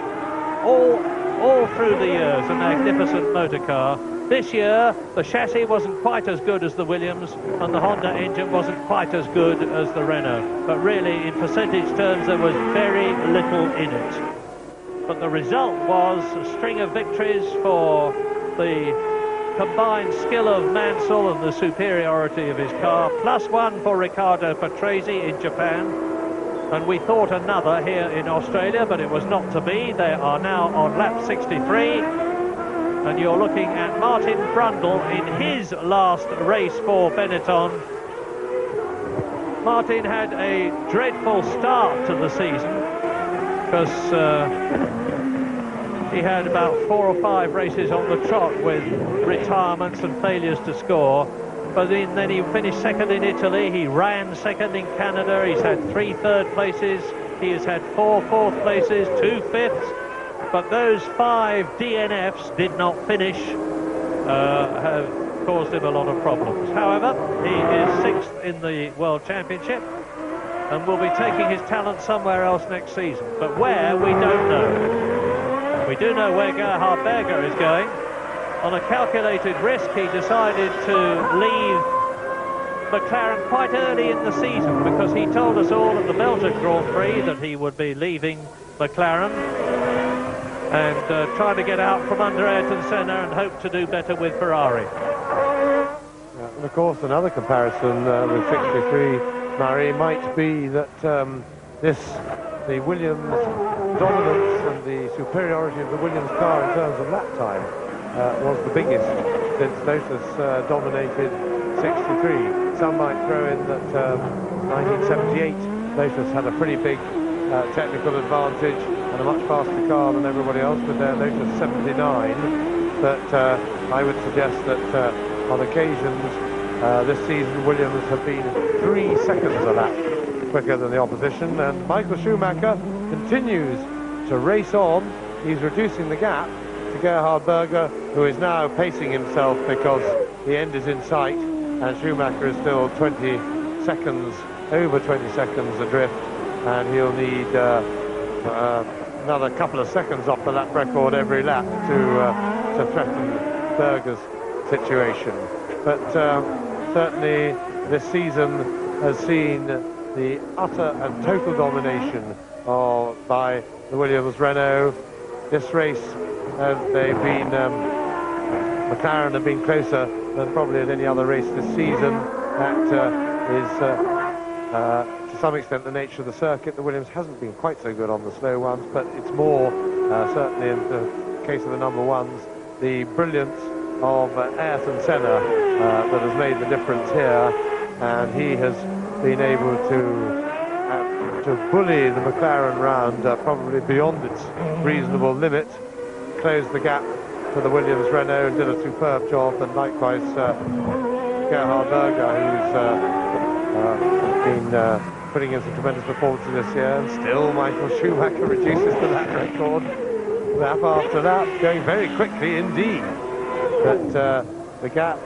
all through the years a magnificent motor car. This year the chassis wasn't quite as good as the Williams, and the Honda engine wasn't quite as good as the Renault, but really in percentage terms there was very little in it. But the result was a string of victories for the combined skill of Mansell and the superiority of his car, +1 for Riccardo Patrese in Japan, and we thought another here in Australia, but it was not to be. They are now on lap 63, and you're looking at Martin Brundle in his last race for Benetton. Martin had a dreadful start to the season, because he had about 4 or 5 races on the trot with retirements and failures to score. But then he finished second in Italy, he ran second in Canada, he's had 3 third places, he has had 4 fourth places, 2 fifths, but those 5 DNFs did not finish, have caused him a lot of problems. However, he is 6th in the World Championship and will be taking his talent somewhere else next season. But where, we don't know. We do know where Gerhard Berger is going. On a calculated risk, he decided to leave McLaren quite early in the season, because he told us all at the Belgian Grand Prix that he would be leaving McLaren and trying to get out from under Ayrton Senna and hope to do better with Ferrari. And of course, another comparison with 63, Murray, might be that the Williams dominance and the superiority of the Williams car in terms of lap time was the biggest since Lotus dominated 63. Some might throw in that 1978 Lotus had a pretty big technical advantage and a much faster car than everybody else with their Lotus 79, but I would suggest that on occasions this season Williams have been 3 seconds a lap quicker than the opposition, and Michael Schumacher continues to race on. He's reducing the gap to Gerhard Berger, who is now pacing himself because the end is in sight, and Schumacher is still 20 seconds, over 20 seconds adrift, and he'll need another couple of seconds off the lap record every lap to threaten Berger's situation. But certainly this season has seen the utter and total domination by the Williams Renault. This race, they've been McLaren have been closer than probably at any other race this season. That is to some extent the nature of the circuit. The Williams hasn't been quite so good on the slow ones, but it's more certainly in the case of the number ones, the brilliance of Ayrton Senna that has made the difference here, and he has been able to bully the McLaren round probably beyond its reasonable limit, close the gap to the Williams Renault, and did a superb job, and likewise Gerhard Berger, who's been putting in some tremendous performances this year, and still Michael Schumacher reduces the lap record lap after lap, going very quickly indeed. But the gap,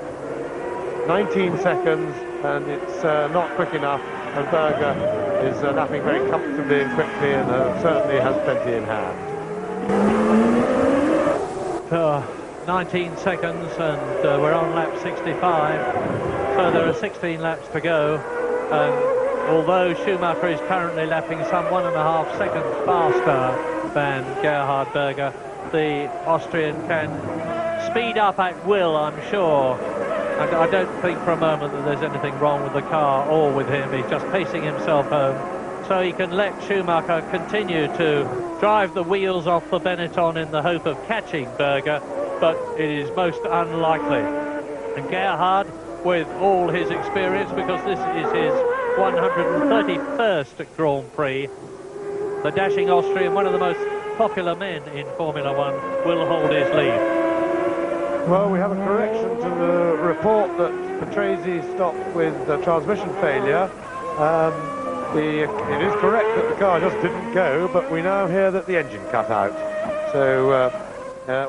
19 seconds, and it's not quick enough, and Berger is lapping very comfortably and quickly, and certainly has plenty in hand. 19 seconds, and we're on lap 65, so there are 16 laps to go. although Schumacher is currently lapping some 1.5 seconds faster than Gerhard Berger, the Austrian can speed up at will, I'm sure. And I don't think for a moment that there's anything wrong with the car or with him. He's just pacing himself home, so he can let Schumacher continue to drive the wheels off the Benetton in the hope of catching Berger, but it is most unlikely. And Gerhard, with all his experience, because this is his 131st Grand Prix, the dashing Austrian, one of the most popular men in Formula One, will hold his lead. Well, we have a correction to the report that Patrese stopped with transmission failure. It is correct that the car just didn't go, but we now hear that the engine cut out. So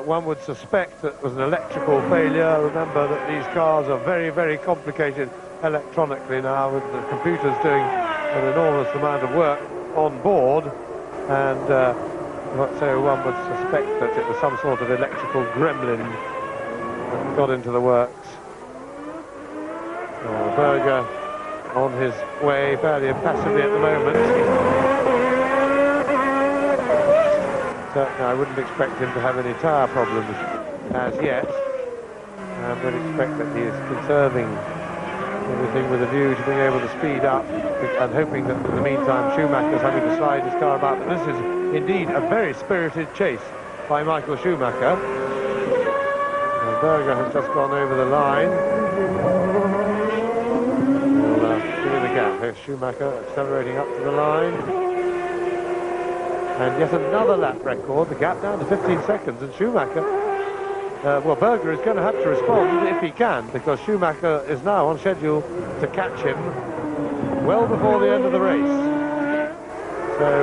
one would suspect that it was an electrical failure. Remember that these cars are very, very complicated electronically now, with the computers doing an enormous amount of work on board, and so one would suspect that it was some sort of electrical gremlin that got into the works. Berger on his way fairly impassively at the moment. Certainly I wouldn't expect him to have any tyre problems as yet. I would expect that he is conserving everything with a view to being able to speed up, and hoping that in the meantime Schumacher is having to slide his car about. But this is indeed a very spirited chase by Michael Schumacher. And Berger has just gone over the line. We'll give him the gap. Here's Schumacher accelerating up to the line. And yet another lap record, the gap down to 15 seconds, and Schumacher, well, Berger is going to have to respond if he can, because Schumacher is now on schedule to catch him well before the end of the race. So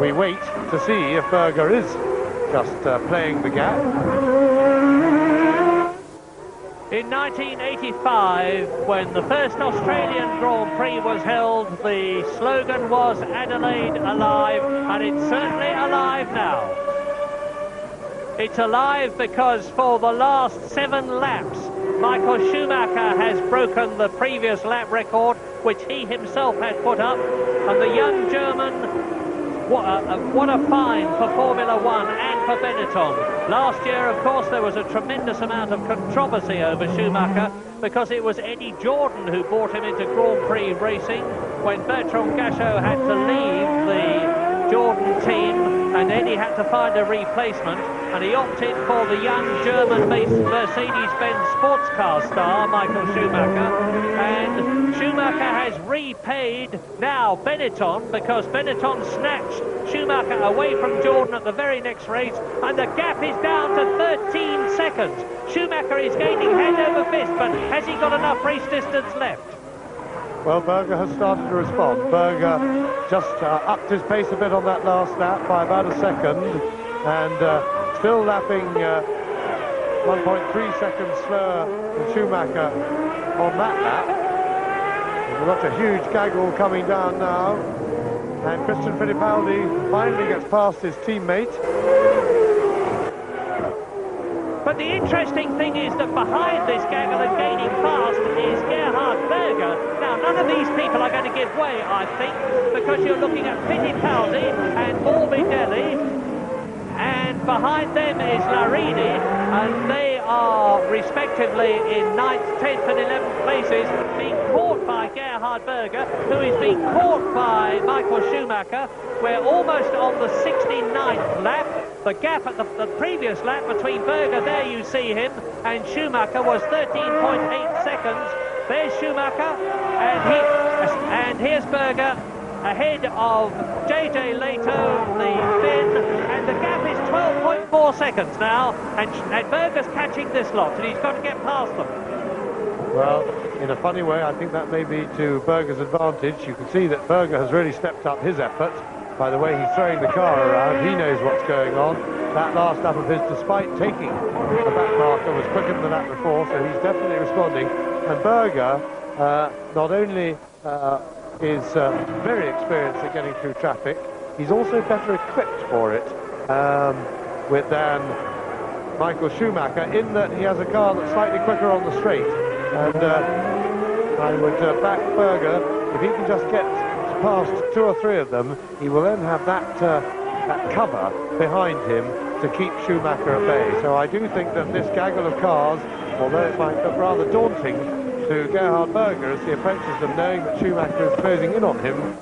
we wait to see if Berger is just playing the gap. In 1985, when the first Australian Grand Prix was held, the slogan was Adelaide Alive, and it's certainly alive now. It's alive because for the last 7 laps, Michael Schumacher has broken the previous lap record, which he himself had put up, and the young German, what a find for Formula One and for Benetton. Last year, of course, there was a tremendous amount of controversy over Schumacher because it was Eddie Jordan who brought him into Grand Prix racing when Bertrand Gachot had to leave the Jordan team, and Eddie had to find a replacement, and he opted for the young German-based Mercedes-Benz sports car star, Michael Schumacher, and Schumacher has repaid now Benetton, because Benetton snatched Schumacher away from Jordan at the very next race, and the gap is down to 13 seconds. Schumacher is gaining hand over fist, but has he got enough race distance left? Well, Berger has started to respond. Berger just upped his pace a bit on that last lap by about a second, and still lapping 1.3 seconds slower than Schumacher on that lap. We've got a huge gaggle coming down now, and Christian Fittipaldi finally gets past his teammate. But the interesting thing is that behind this gaggle and gaining fast is Gerhard Berger. Now, none of these people are going to give way, I think, because you're looking at Fittipaldi and Morbidelli, and behind them is Larini, and they are respectively in 9th, 10th and 11th places, being caught by Gerhard Berger, who is being caught by Michael Schumacher. We're almost on the 69th lap. The gap at the previous lap between Berger, there you see him, and Schumacher was 13.8 seconds. There's Schumacher, and here's Berger ahead of JJ Leto, the Finn, and the gap is 12.4 seconds now, and Berger's catching this lot, and he's got to get past them. Well, in a funny way, I think that may be to Berger's advantage. You can see that Berger has really stepped up his effort by the way he's throwing the car around. He knows what's going on. That last lap of his, despite taking the back marker, was quicker than the lap before, so he's definitely responding. And Berger not only is very experienced at getting through traffic, he's also better equipped for it than Michael Schumacher, in that he has a car that's slightly quicker on the straight. And I would back Berger. If he can just get past 2 or 3 of them, he will then have that cover behind him to keep Schumacher at bay. So I do think that this gaggle of cars, although it might look rather daunting to Gerhard Berger as he approaches them, knowing that Schumacher is closing in on him,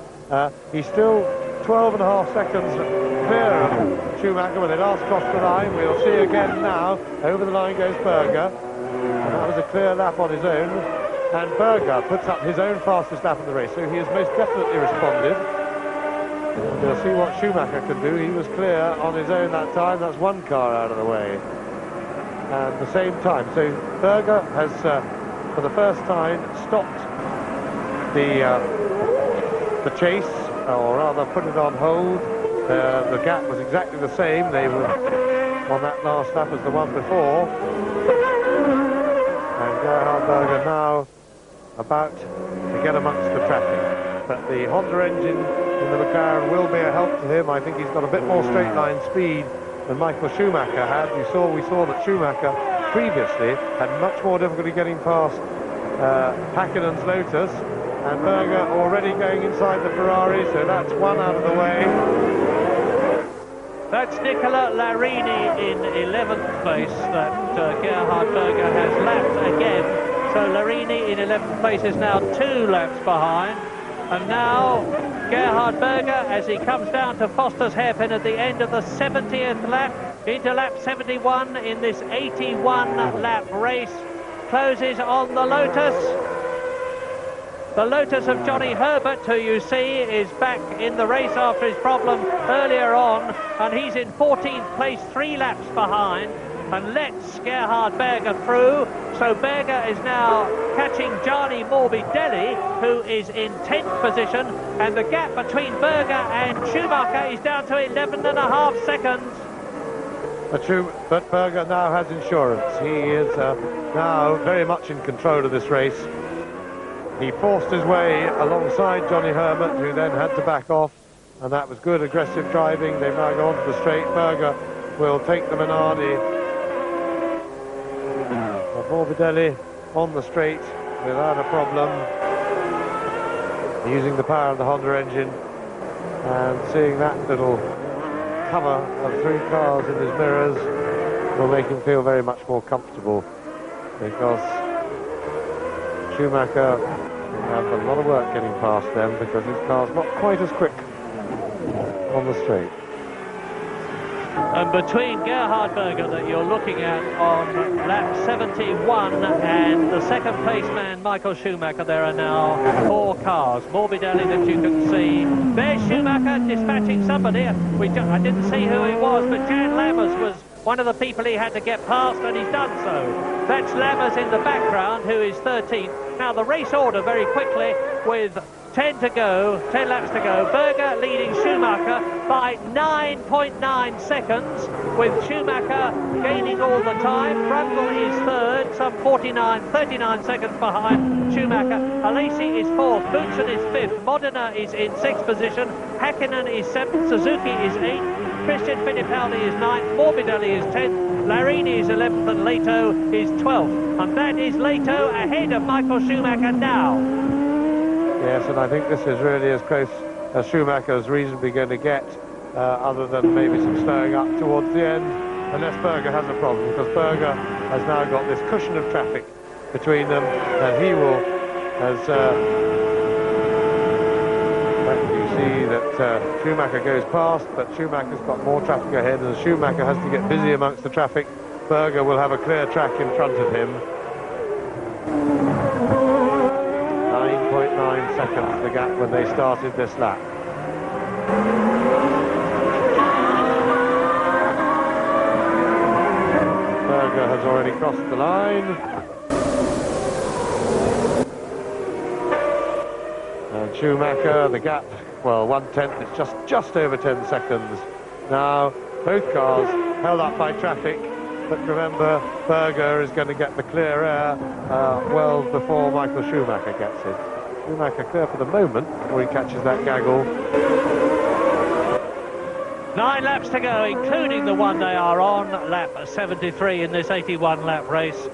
he's still 12.5 seconds clear of Schumacher when they last crossed the line. We'll see again now. Over the line goes Berger. And that was a clear lap on his own. And Berger puts up his own fastest lap of the race, so he has most definitely responded. We'll see what Schumacher can do. He was clear on his own that time. That's one car out of the way. And the same time. So Berger has, for the first time, stopped the chase, or rather put it on hold. The gap was exactly the same. They were on that last lap as the one before. And Gerhard Berger now about to get amongst the traffic. But the Honda engine in the McLaren will be a help to him. I think he's got a bit more straight line speed than Michael Schumacher had. We saw that Schumacher previously had much more difficulty getting past Häkkönen's Lotus, and Berger already going inside the Ferrari, so that's one out of the way. That's Nicola Larini in 11th place that Gerhard Berger has lapped again. So Larini in 11th place is now 2 laps behind. And now Gerhard Berger, as he comes down to Foster's hairpin at the end of the 70th lap, into lap 71 in this 81 lap race, closes on the Lotus. The Lotus of Johnny Herbert, who you see is back in the race after his problem earlier on, and he's in 14th place, 3 laps behind, and lets Gerhard Berger through. So Berger is now catching Gianni Morbidelli, who is in 10th position, and the gap between Berger and Schumacher is down to 11.5 seconds. But Berger now has insurance. He is now very much in control of this race. He forced his way alongside Johnny Herbert, who then had to back off, and that was good aggressive driving. They've now gone to the straight. Berger will take the Minardi. Morbidelli on the straight without a problem, using the power of the Honda engine, and seeing that little cover of 3 cars in his mirrors will make him feel very much more comfortable, because Schumacher will have a lot of work getting past them because his car's not quite as quick on the straight. And between Gerhard Berger, that you're looking at on lap 71, and the second place man Michael Schumacher, there are now 4 cars. Morbidelli that you can see. There's Schumacher dispatching somebody. I didn't see who it was, but Jan Lammers was one of the people he had to get past, and he's done so. That's Lammers in the background, who is 13th. Now the race order very quickly, with 10 to go, 10 laps to go. Berger leading Schumacher by 9.9 seconds, with Schumacher gaining all the time. Brundle is third, some 39 seconds behind Schumacher. Alesi is fourth, Boutsen is fifth, Modena is in 6th position, Häkkinen is 7th, Suzuki is 8th, Christian Fittipaldi is 9th, Morbidelli is 10th, Larini is 11th, and Leto is 12th. And that is Leto ahead of Michael Schumacher now. Yes, and I think this is really as close as Schumacher's reasonably going to get, other than maybe some slowing up towards the end, unless Berger has a problem, because Berger has now got this cushion of traffic between them, and he will, as you see that Schumacher goes past, but Schumacher's got more traffic ahead, and Schumacher has to get busy amongst the traffic. Berger will have a clear track in front of him. 9.9 seconds the gap when they started this lap. Berger has already crossed the line. And Schumacher, the gap, well, 1/10, it's just over 10 seconds. Now, both cars held up by traffic, but remember, Berger is going to get the clear air well before Michael Schumacher gets it. Schumacher clear for the moment before he catches that gaggle. 9 laps to go, including the one they are on, lap 73 in this 81 lap race.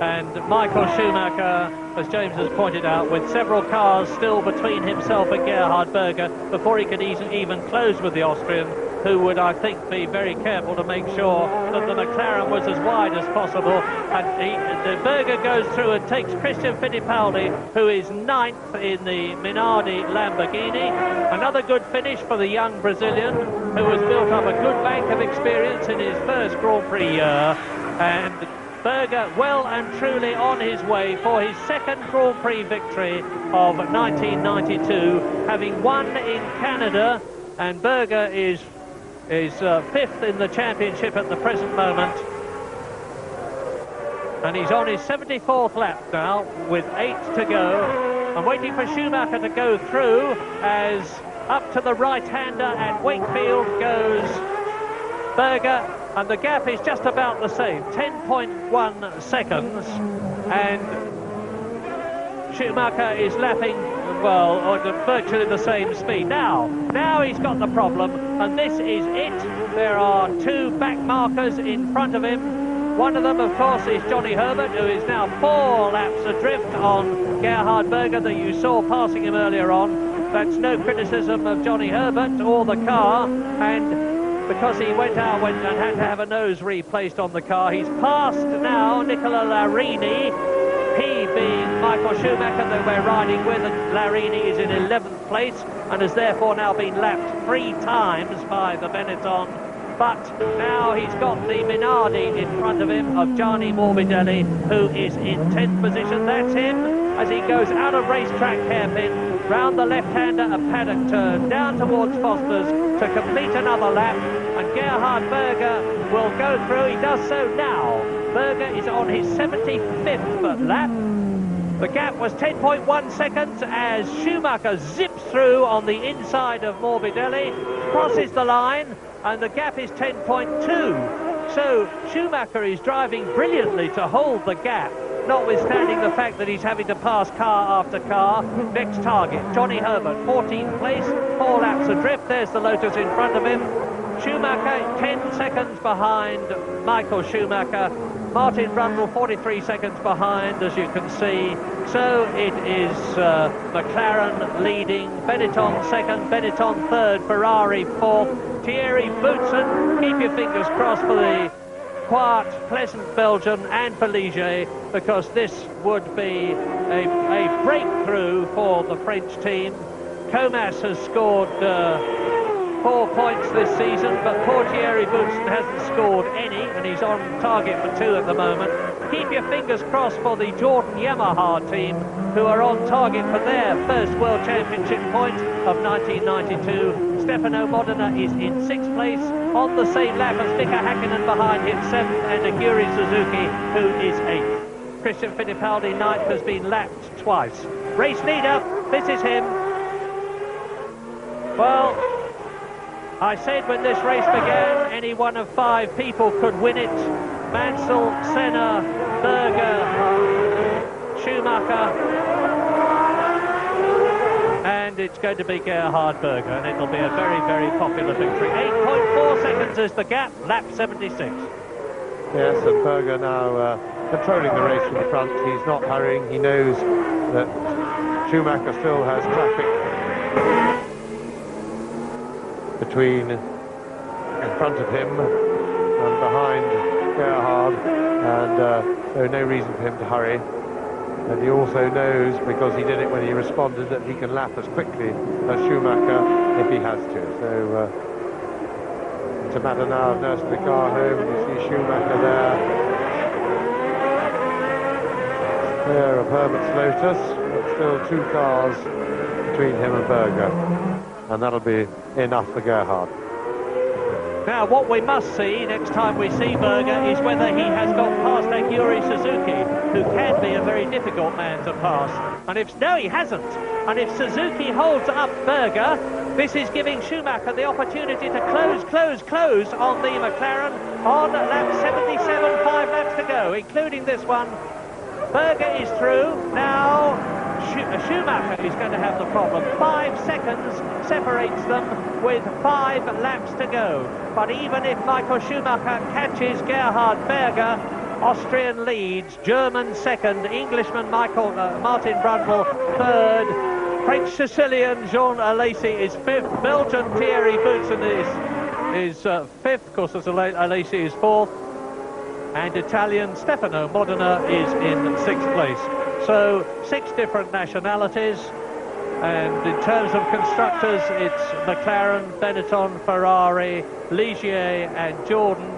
And Michael Schumacher, as James has pointed out, with several cars still between himself and Gerhard Berger before he could even close with the Austrian, who would, I think, be very careful to make sure that the McLaren was as wide as possible. And the Berger goes through and takes Christian Fittipaldi, who is 9th in the Minardi Lamborghini. Another good finish for the young Brazilian, who has built up a good bank of experience in his first Grand Prix year. And Berger well and truly on his way for his second Grand Prix victory of 1992, having won in Canada, and Berger is 5th in the championship at the present moment. And he's on his 74th lap now with 8 to go. I'm waiting for Schumacher to go through as up to the right-hander at Wakefield goes Berger. And the gap is just about the same, 10.1 seconds. And Schumacher is lapping, well, at virtually the same speed. Now he's got the problem, and this is it. There are 2 back markers in front of him. One of them, of course, is Johnny Herbert, who is now 4 laps adrift on Gerhard Berger that you saw passing him earlier on. That's no criticism of Johnny Herbert or the car, and because he went out and had to have a nose replaced on the car. He's passed now Nicola Larini, he being Michael Schumacher that we're riding with, and Larini is in 11th place and has therefore now been lapped 3 times by the Benetton. But now he's got the Minardi in front of him of Gianni Morbidelli, who is in 10th position. That's him as he goes out of racetrack hairpin, round the left-hander a paddock turn, down towards Foster's to complete another lap, and Gerhard Berger will go through. He does so now. Berger is on his 75th lap. The gap was 10.1 seconds as Schumacher zips through on the inside of Morbidelli, crosses the line, and the gap is 10.2. So Schumacher is driving brilliantly to hold the gap, notwithstanding the fact that he's having to pass car after car. Next target, Johnny Herbert, 14th place, 4 laps adrift. There's the Lotus in front of him. Schumacher 10 seconds behind Michael Schumacher. Martin Brundle 43 seconds behind, as you can see. So it is McLaren leading, Benetton second, Benetton third, Ferrari fourth, Thierry Boutsen. Keep your fingers crossed for the quiet, pleasant Belgian and for Ligier, because this would be a breakthrough for the French team. Comas has scored 4 points this season, but poor Thierry Boutsen hasn't scored any, and he's on target for 2 at the moment. Keep your fingers crossed for the Jordan Yamaha team, who are on target for their first World Championship point of 1992. Stefano Modena is in 6th place, on the same lap as Mika Hakkinen behind him, 7th, and Aguri Suzuki, who is 8th. Christian Fittipaldi, 9th, has been lapped twice. Race leader, this is him. Well, I said when this race began, any one of 5 people could win it. Mansell, Senna, Berger, Schumacher, and it's going to be Gerhard Berger, and it'll be a very, very popular victory. 8.4 seconds is the gap, lap 76. Yes, and Berger now controlling the race from the front. He's not hurrying. He knows that Schumacher still has traffic between in front of him and behind Gerhard, and there's no reason for him to hurry. And he also knows, because he did it when he responded, that he can lap as quickly as Schumacher if he has to. So it's a matter now of nursing the car home. You see Schumacher there. There of Herbert's Lotus, but still 2 cars between him and Berger. And that'll be enough for Gerhard. Now, what we must see next time we see Berger is whether he has got past Aguri Suzuki, who can be a very difficult man to pass. And no, he hasn't. And if Suzuki holds up Berger, this is giving Schumacher the opportunity to close on the McLaren on lap 77, 5 laps to go, including this one. Berger is through. Now Schumacher is going to have the problem. 5 seconds separates them with 5 laps to go. But even if Michael Schumacher catches Gerhard Berger, Austrian leads, German second, Englishman Martin Brundle third, French Sicilian Jean Alesi is fifth, Belgian Thierry Boutsen is fifth, of course Alesi is fourth, and Italian Stefano Modena is in sixth place. So 6 different nationalities, and in terms of constructors it's McLaren, Benetton, Ferrari, Ligier and Jordan.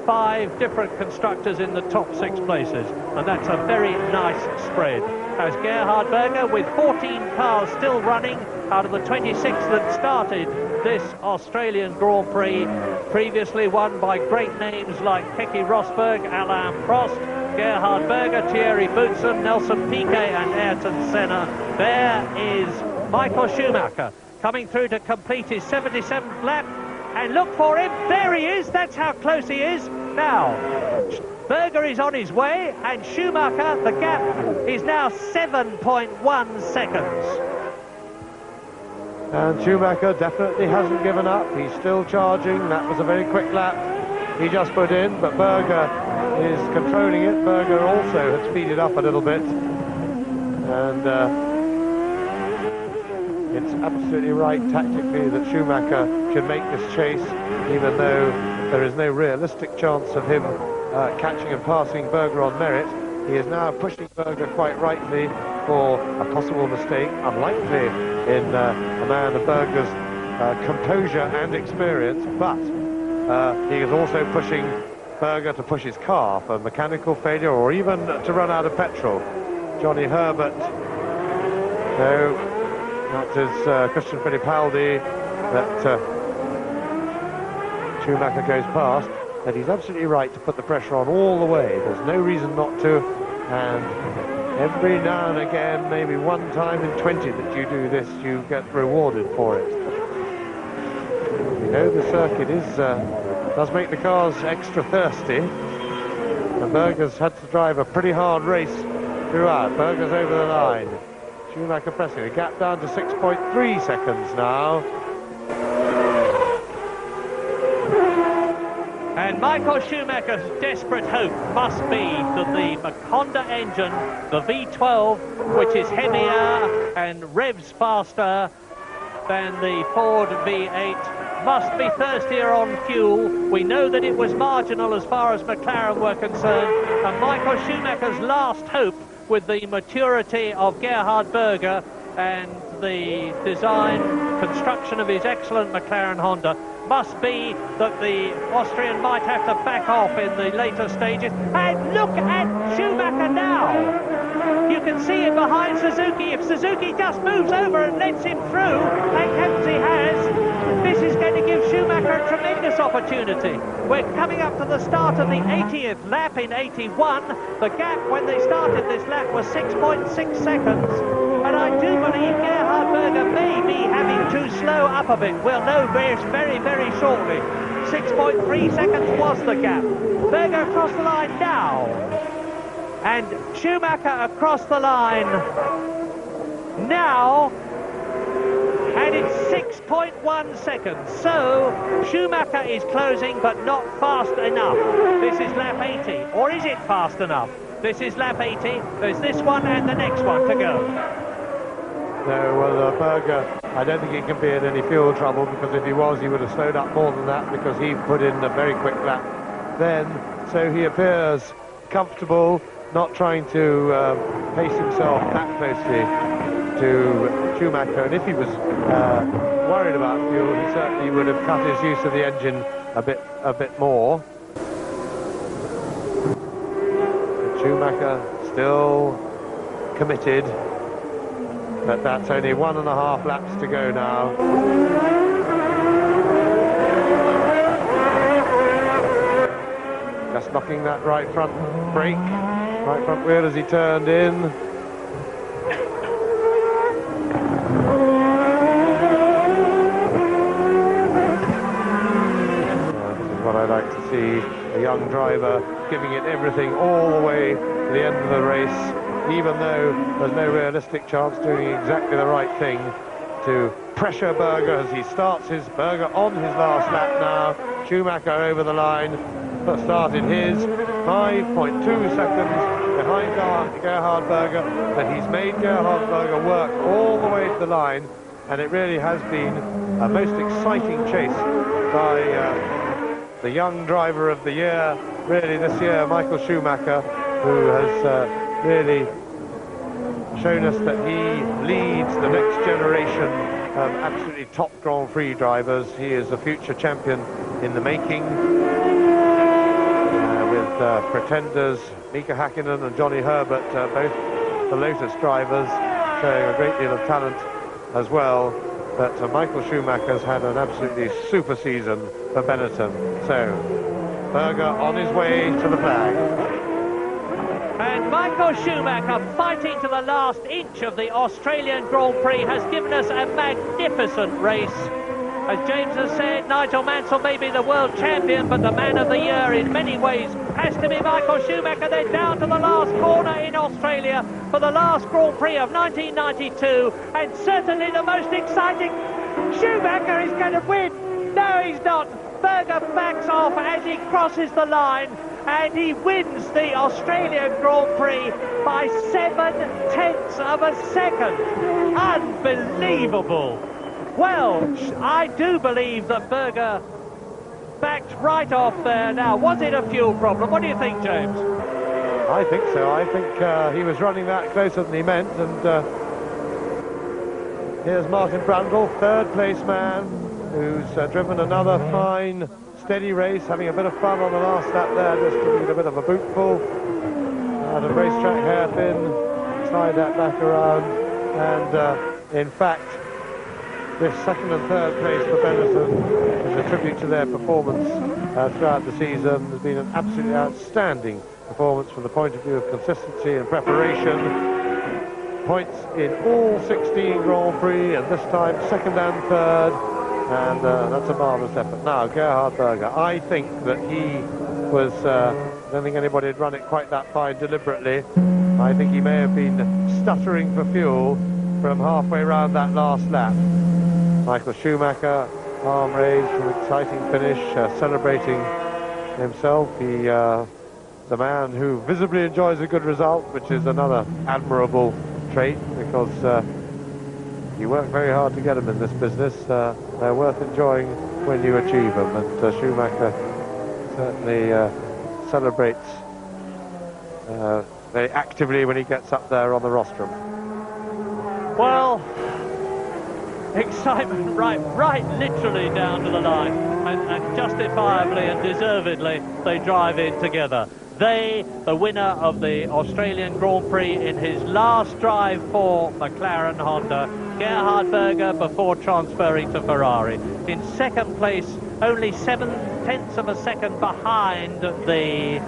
5 different constructors in the top 6 places, and that's a very nice spread. As Gerhard Berger, with 14 cars still running out of the 26 that started this Australian Grand Prix, previously won by great names like Keke Rosberg, Alain Prost, Gerhard Berger, Thierry Boutsen, Nelson Piquet and Ayrton Senna. There is Michael Schumacher coming through to complete his 77th lap. And look for him, there he is, that's how close he is. Now, Berger is on his way, and Schumacher, the gap is now 7.1 seconds. And Schumacher definitely hasn't given up, he's still charging. That was a very quick lap he just put in, but Berger is controlling it. Berger also had speeded up a little bit, and it's absolutely right tactically that Schumacher should make this chase, even though there is no realistic chance of him catching and passing Berger on merit. He is now pushing Berger quite rightly for a possible mistake, unlikely in a man of Berger's composure and experience, but he is also pushing Berger to push his car for mechanical failure or even to run out of petrol. Johnny Herbert, no, that is Christian Fittipaldi that Schumacher goes past, and he's absolutely right to put the pressure on all the way. There's no reason not to, and every now and again, maybe one time in 20 that you do this, you get rewarded for it. You know, the circuit does make the cars extra thirsty, and Berger's had to drive a pretty hard race throughout. Berger's over the line. Schumacher pressing, the gap down to 6.3 seconds now. And Michael Schumacher's desperate hope must be that the Honda engine, the V12, which is heavier and revs faster than the Ford V8, must be thirstier on fuel. We know that it was marginal as far as McLaren were concerned, and Michael Schumacher's last hope, with the maturity of Gerhard Berger and the design, construction of his excellent McLaren Honda, must be that the Austrian might have to back off in the later stages. And look at Schumacher now! You can see him behind Suzuki. If Suzuki just moves over and lets him through, like Kempsey has, this is going to give Schumacher a tremendous opportunity. We're coming up to the start of the 80th lap in 81. The gap when they started this lap was 6.6 seconds. And I do believe Gerhard Berger may be having too slow up a bit. We'll know very, very shortly. 6.3 seconds was the gap. Berger across the line now. And Schumacher across the line now. And it's 6.1 seconds. So Schumacher is closing, but not fast enough. This is lap 80. Or is it fast enough? This is lap 80. There's this one and the next one to go. No, well, Berger, I don't think he can be in any fuel trouble, because if he was, he would have slowed up more than that, because he put in a very quick lap then. So he appears comfortable, not trying to pace himself that closely to Schumacher. And if he was worried about fuel, he certainly would have cut his use of the engine a bit more. But Schumacher still committed. But that's only 1.5 laps to go now. Just knocking that right front brake, right front wheel as he turned in. This is what I like to see, a young driver giving it everything all the way to the end of the race, even though there's no realistic chance, doing exactly the right thing to pressure Berger as he starts his Berger on his last lap now. Schumacher over the line, started his, 5.2 seconds behind Gerhard Berger, but he's made Gerhard Berger work all the way to the line, and it really has been a most exciting chase by the young driver of the year, really this year, Michael Schumacher, who has really shown us that he leads the next generation of absolutely top Grand Prix drivers. He is a future champion in the making, with pretenders Mika Hakkinen and Johnny Herbert, both the Lotus drivers, showing a great deal of talent as well. But Michael Schumacher's had an absolutely super season for Benetton. So, Berger on his way to the flag. And Michael Schumacher, fighting to the last inch of the Australian Grand Prix, has given us a magnificent race. As James has said, Nigel Mansell may be the world champion, but the man of the year in many ways has to be Michael Schumacher. They're down to the last corner in Australia for the last Grand Prix of 1992, and certainly the most exciting. Schumacher is going to win. No, he's not. Berger backs off as he crosses the line, and he wins the Australian Grand Prix by 7/10 of a second. Unbelievable. Well, I do believe that Berger backed right off there. Now, was it a fuel problem? What do you think, James? I think so. I think he was running that closer than he meant, and here's Martin Brundle, third place man, who's driven another fine, steady race, having a bit of fun on the last lap there, just giving it a bit of a bootful. And a racetrack hairpin, slide that back around, and in fact, this second and third place for Benetton is a tribute to their performance throughout the season. There's been an absolutely outstanding performance from the point of view of consistency and preparation. Points in all 16 Grand Prix, and this time second and third, and that's a marvellous effort. Now, Gerhard Berger, I think that he was, I don't think anybody had run it quite that fine deliberately. I think he may have been stuttering for fuel from halfway around that last lap. Michael Schumacher, arm raised, an exciting finish, celebrating himself. He the man who visibly enjoys a good result, which is another admirable trait, because you work very hard to get them in this business. They're worth enjoying when you achieve them, and Schumacher certainly celebrates very actively when he gets up there on the rostrum. Well, excitement right literally down to the line, and justifiably and deservedly they drive in together. They, the winner of the Australian Grand Prix in his last drive for McLaren Honda, Gerhard Berger, before transferring to Ferrari. In second place, only 7/10 of a second behind the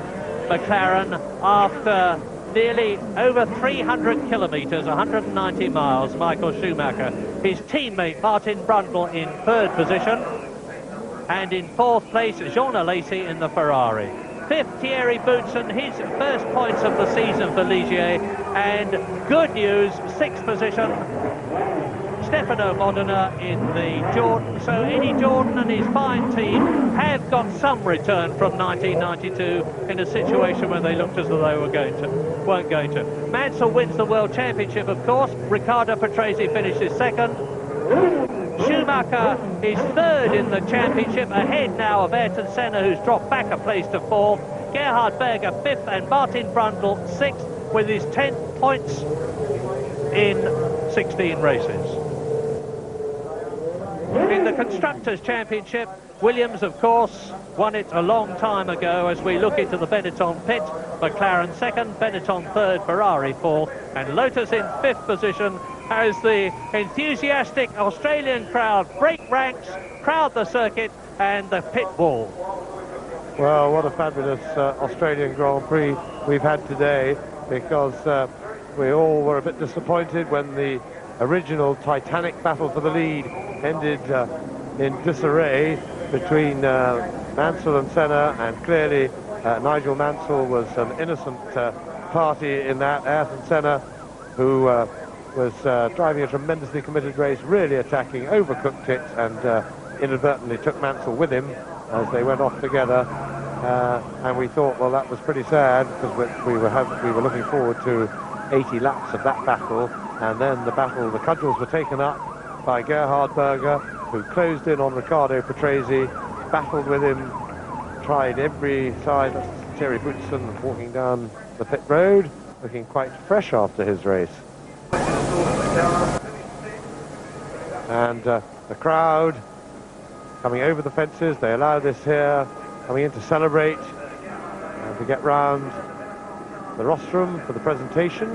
McLaren after nearly over 300 kilometres, 190 miles, Michael Schumacher. His teammate Martin Brundle in third position, and in fourth place Jean Alesi in the Ferrari. Fifth, Thierry Boutsen, his first points of the season for Ligier, and good news, sixth position, Stefano Modena in the Jordan. So Eddie Jordan and his fine team have got some return from 1992 in a situation where they looked as though they weren't going to. Mansell wins the World Championship, of course. Riccardo Patrese finishes second. Schumacher is third in the championship, ahead now of Ayrton Senna, who's dropped back a place to fourth. Gerhard Berger fifth, and Martin Brundle sixth, with his 10 points in 16 races. In the Constructors' Championship, Williams, of course, won it a long time ago. As we look into the Benetton pit, McLaren second, Benetton third, Ferrari fourth, and Lotus in fifth position, as the enthusiastic Australian crowd break ranks, crowd the circuit and the pit wall. Well, what a fabulous Australian Grand Prix we've had today, because we all were a bit disappointed when the original titanic battle for the lead ended in disarray between Mansell and Senna, and clearly Nigel Mansell was an innocent party in that. Ayrton Senna, who was driving a tremendously committed race, really attacking, overcooked it, and inadvertently took Mansell with him as they went off together. and we thought, well, that was pretty sad because we were looking forward to 80 laps of that battle, and then the cudgels were taken up by Gerhard Berger, who closed in on Riccardo Patrese, battled with him, tried every side. That's Terry Boutsen walking down the pit road, looking quite fresh after his race. And the crowd coming over the fences, they allow this here, coming in to celebrate and to get round the rostrum for the presentation.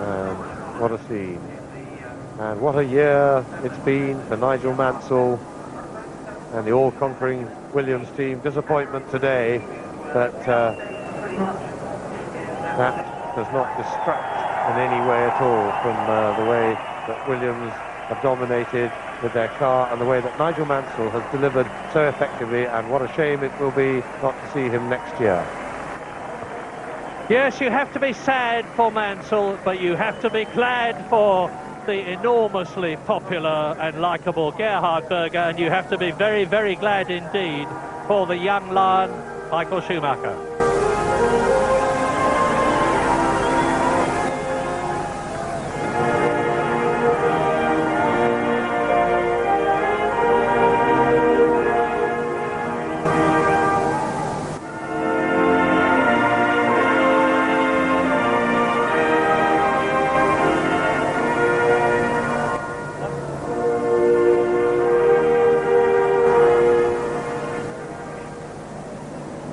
And what a scene. And what a year it's been for Nigel Mansell and the all-conquering Williams team. Disappointment today, but that does not distract in any way at all from the way that Williams have dominated with their car and the way that Nigel Mansell has delivered so effectively, and what a shame it will be not to see him next year. Yes, you have to be sad for Mansell, but you have to be glad for the enormously popular and likeable Gerhard Berger, and you have to be very, very glad indeed for the young lion, Michael Schumacher.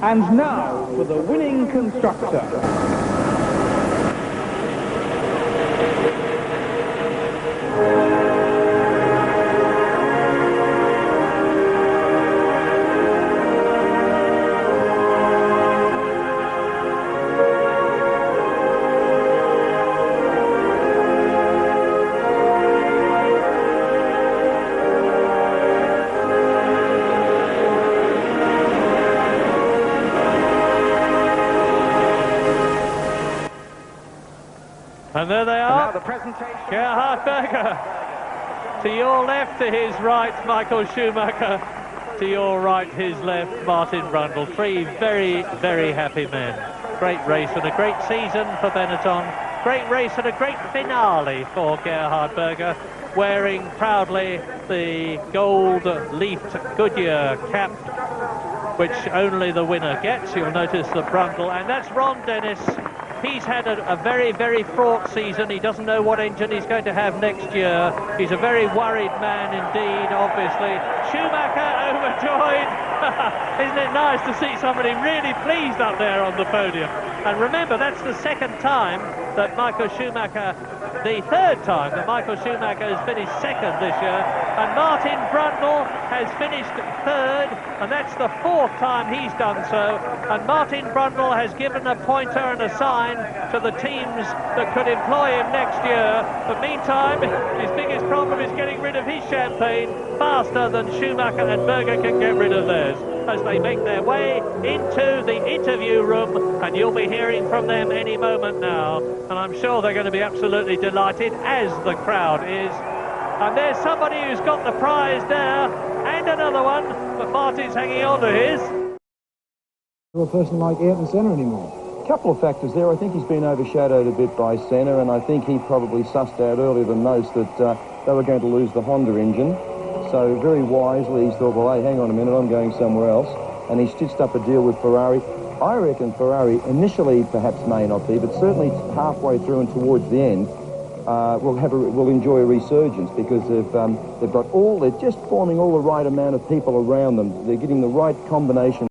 And now for the winning constructor. And there they are, Gerhard Berger. To your left, to his right, Michael Schumacher. To your right, his left, Martin Brundle. Three very, very happy men. Great race and a great season for Benetton. Great race and a great finale for Gerhard Berger, wearing proudly the gold-leafed Goodyear cap, which only the winner gets. You'll notice the Brundle, and that's Ron Dennis. He's had a very, very fraught season. He doesn't know what engine he's going to have next year. He's a very worried man indeed, obviously. Schumacher overjoyed. Isn't it nice to see somebody really pleased up there on the podium? And remember, that's the second time that Michael Schumacher, the third time that Michael Schumacher has finished second this year. And Martin Brundle has finished third, and that's the fourth time he's done so. And Martin Brundle has given a pointer and a sign to the teams that could employ him next year. But meantime, his biggest problem is getting rid of his champagne faster than Schumacher and Berger can get rid of theirs, as they make their way into the interview room, and you'll be hearing from them any moment now. And I'm sure they're going to be absolutely delighted, as the crowd is. And there's somebody who's got the prize there, and another one, but Martin's hanging on to his. A person like Ayrton Senna anymore. A couple of factors there. I think he's been overshadowed a bit by Senna, and I think he probably sussed out earlier than most that they were going to lose the Honda engine. So very wisely he's thought, well, hey, hang on a minute, I'm going somewhere else. And he stitched up a deal with Ferrari. I reckon Ferrari initially perhaps may not be, but certainly halfway through and towards the end, will enjoy a resurgence, because they're just forming all the right amount of people around them. They're getting the right combination.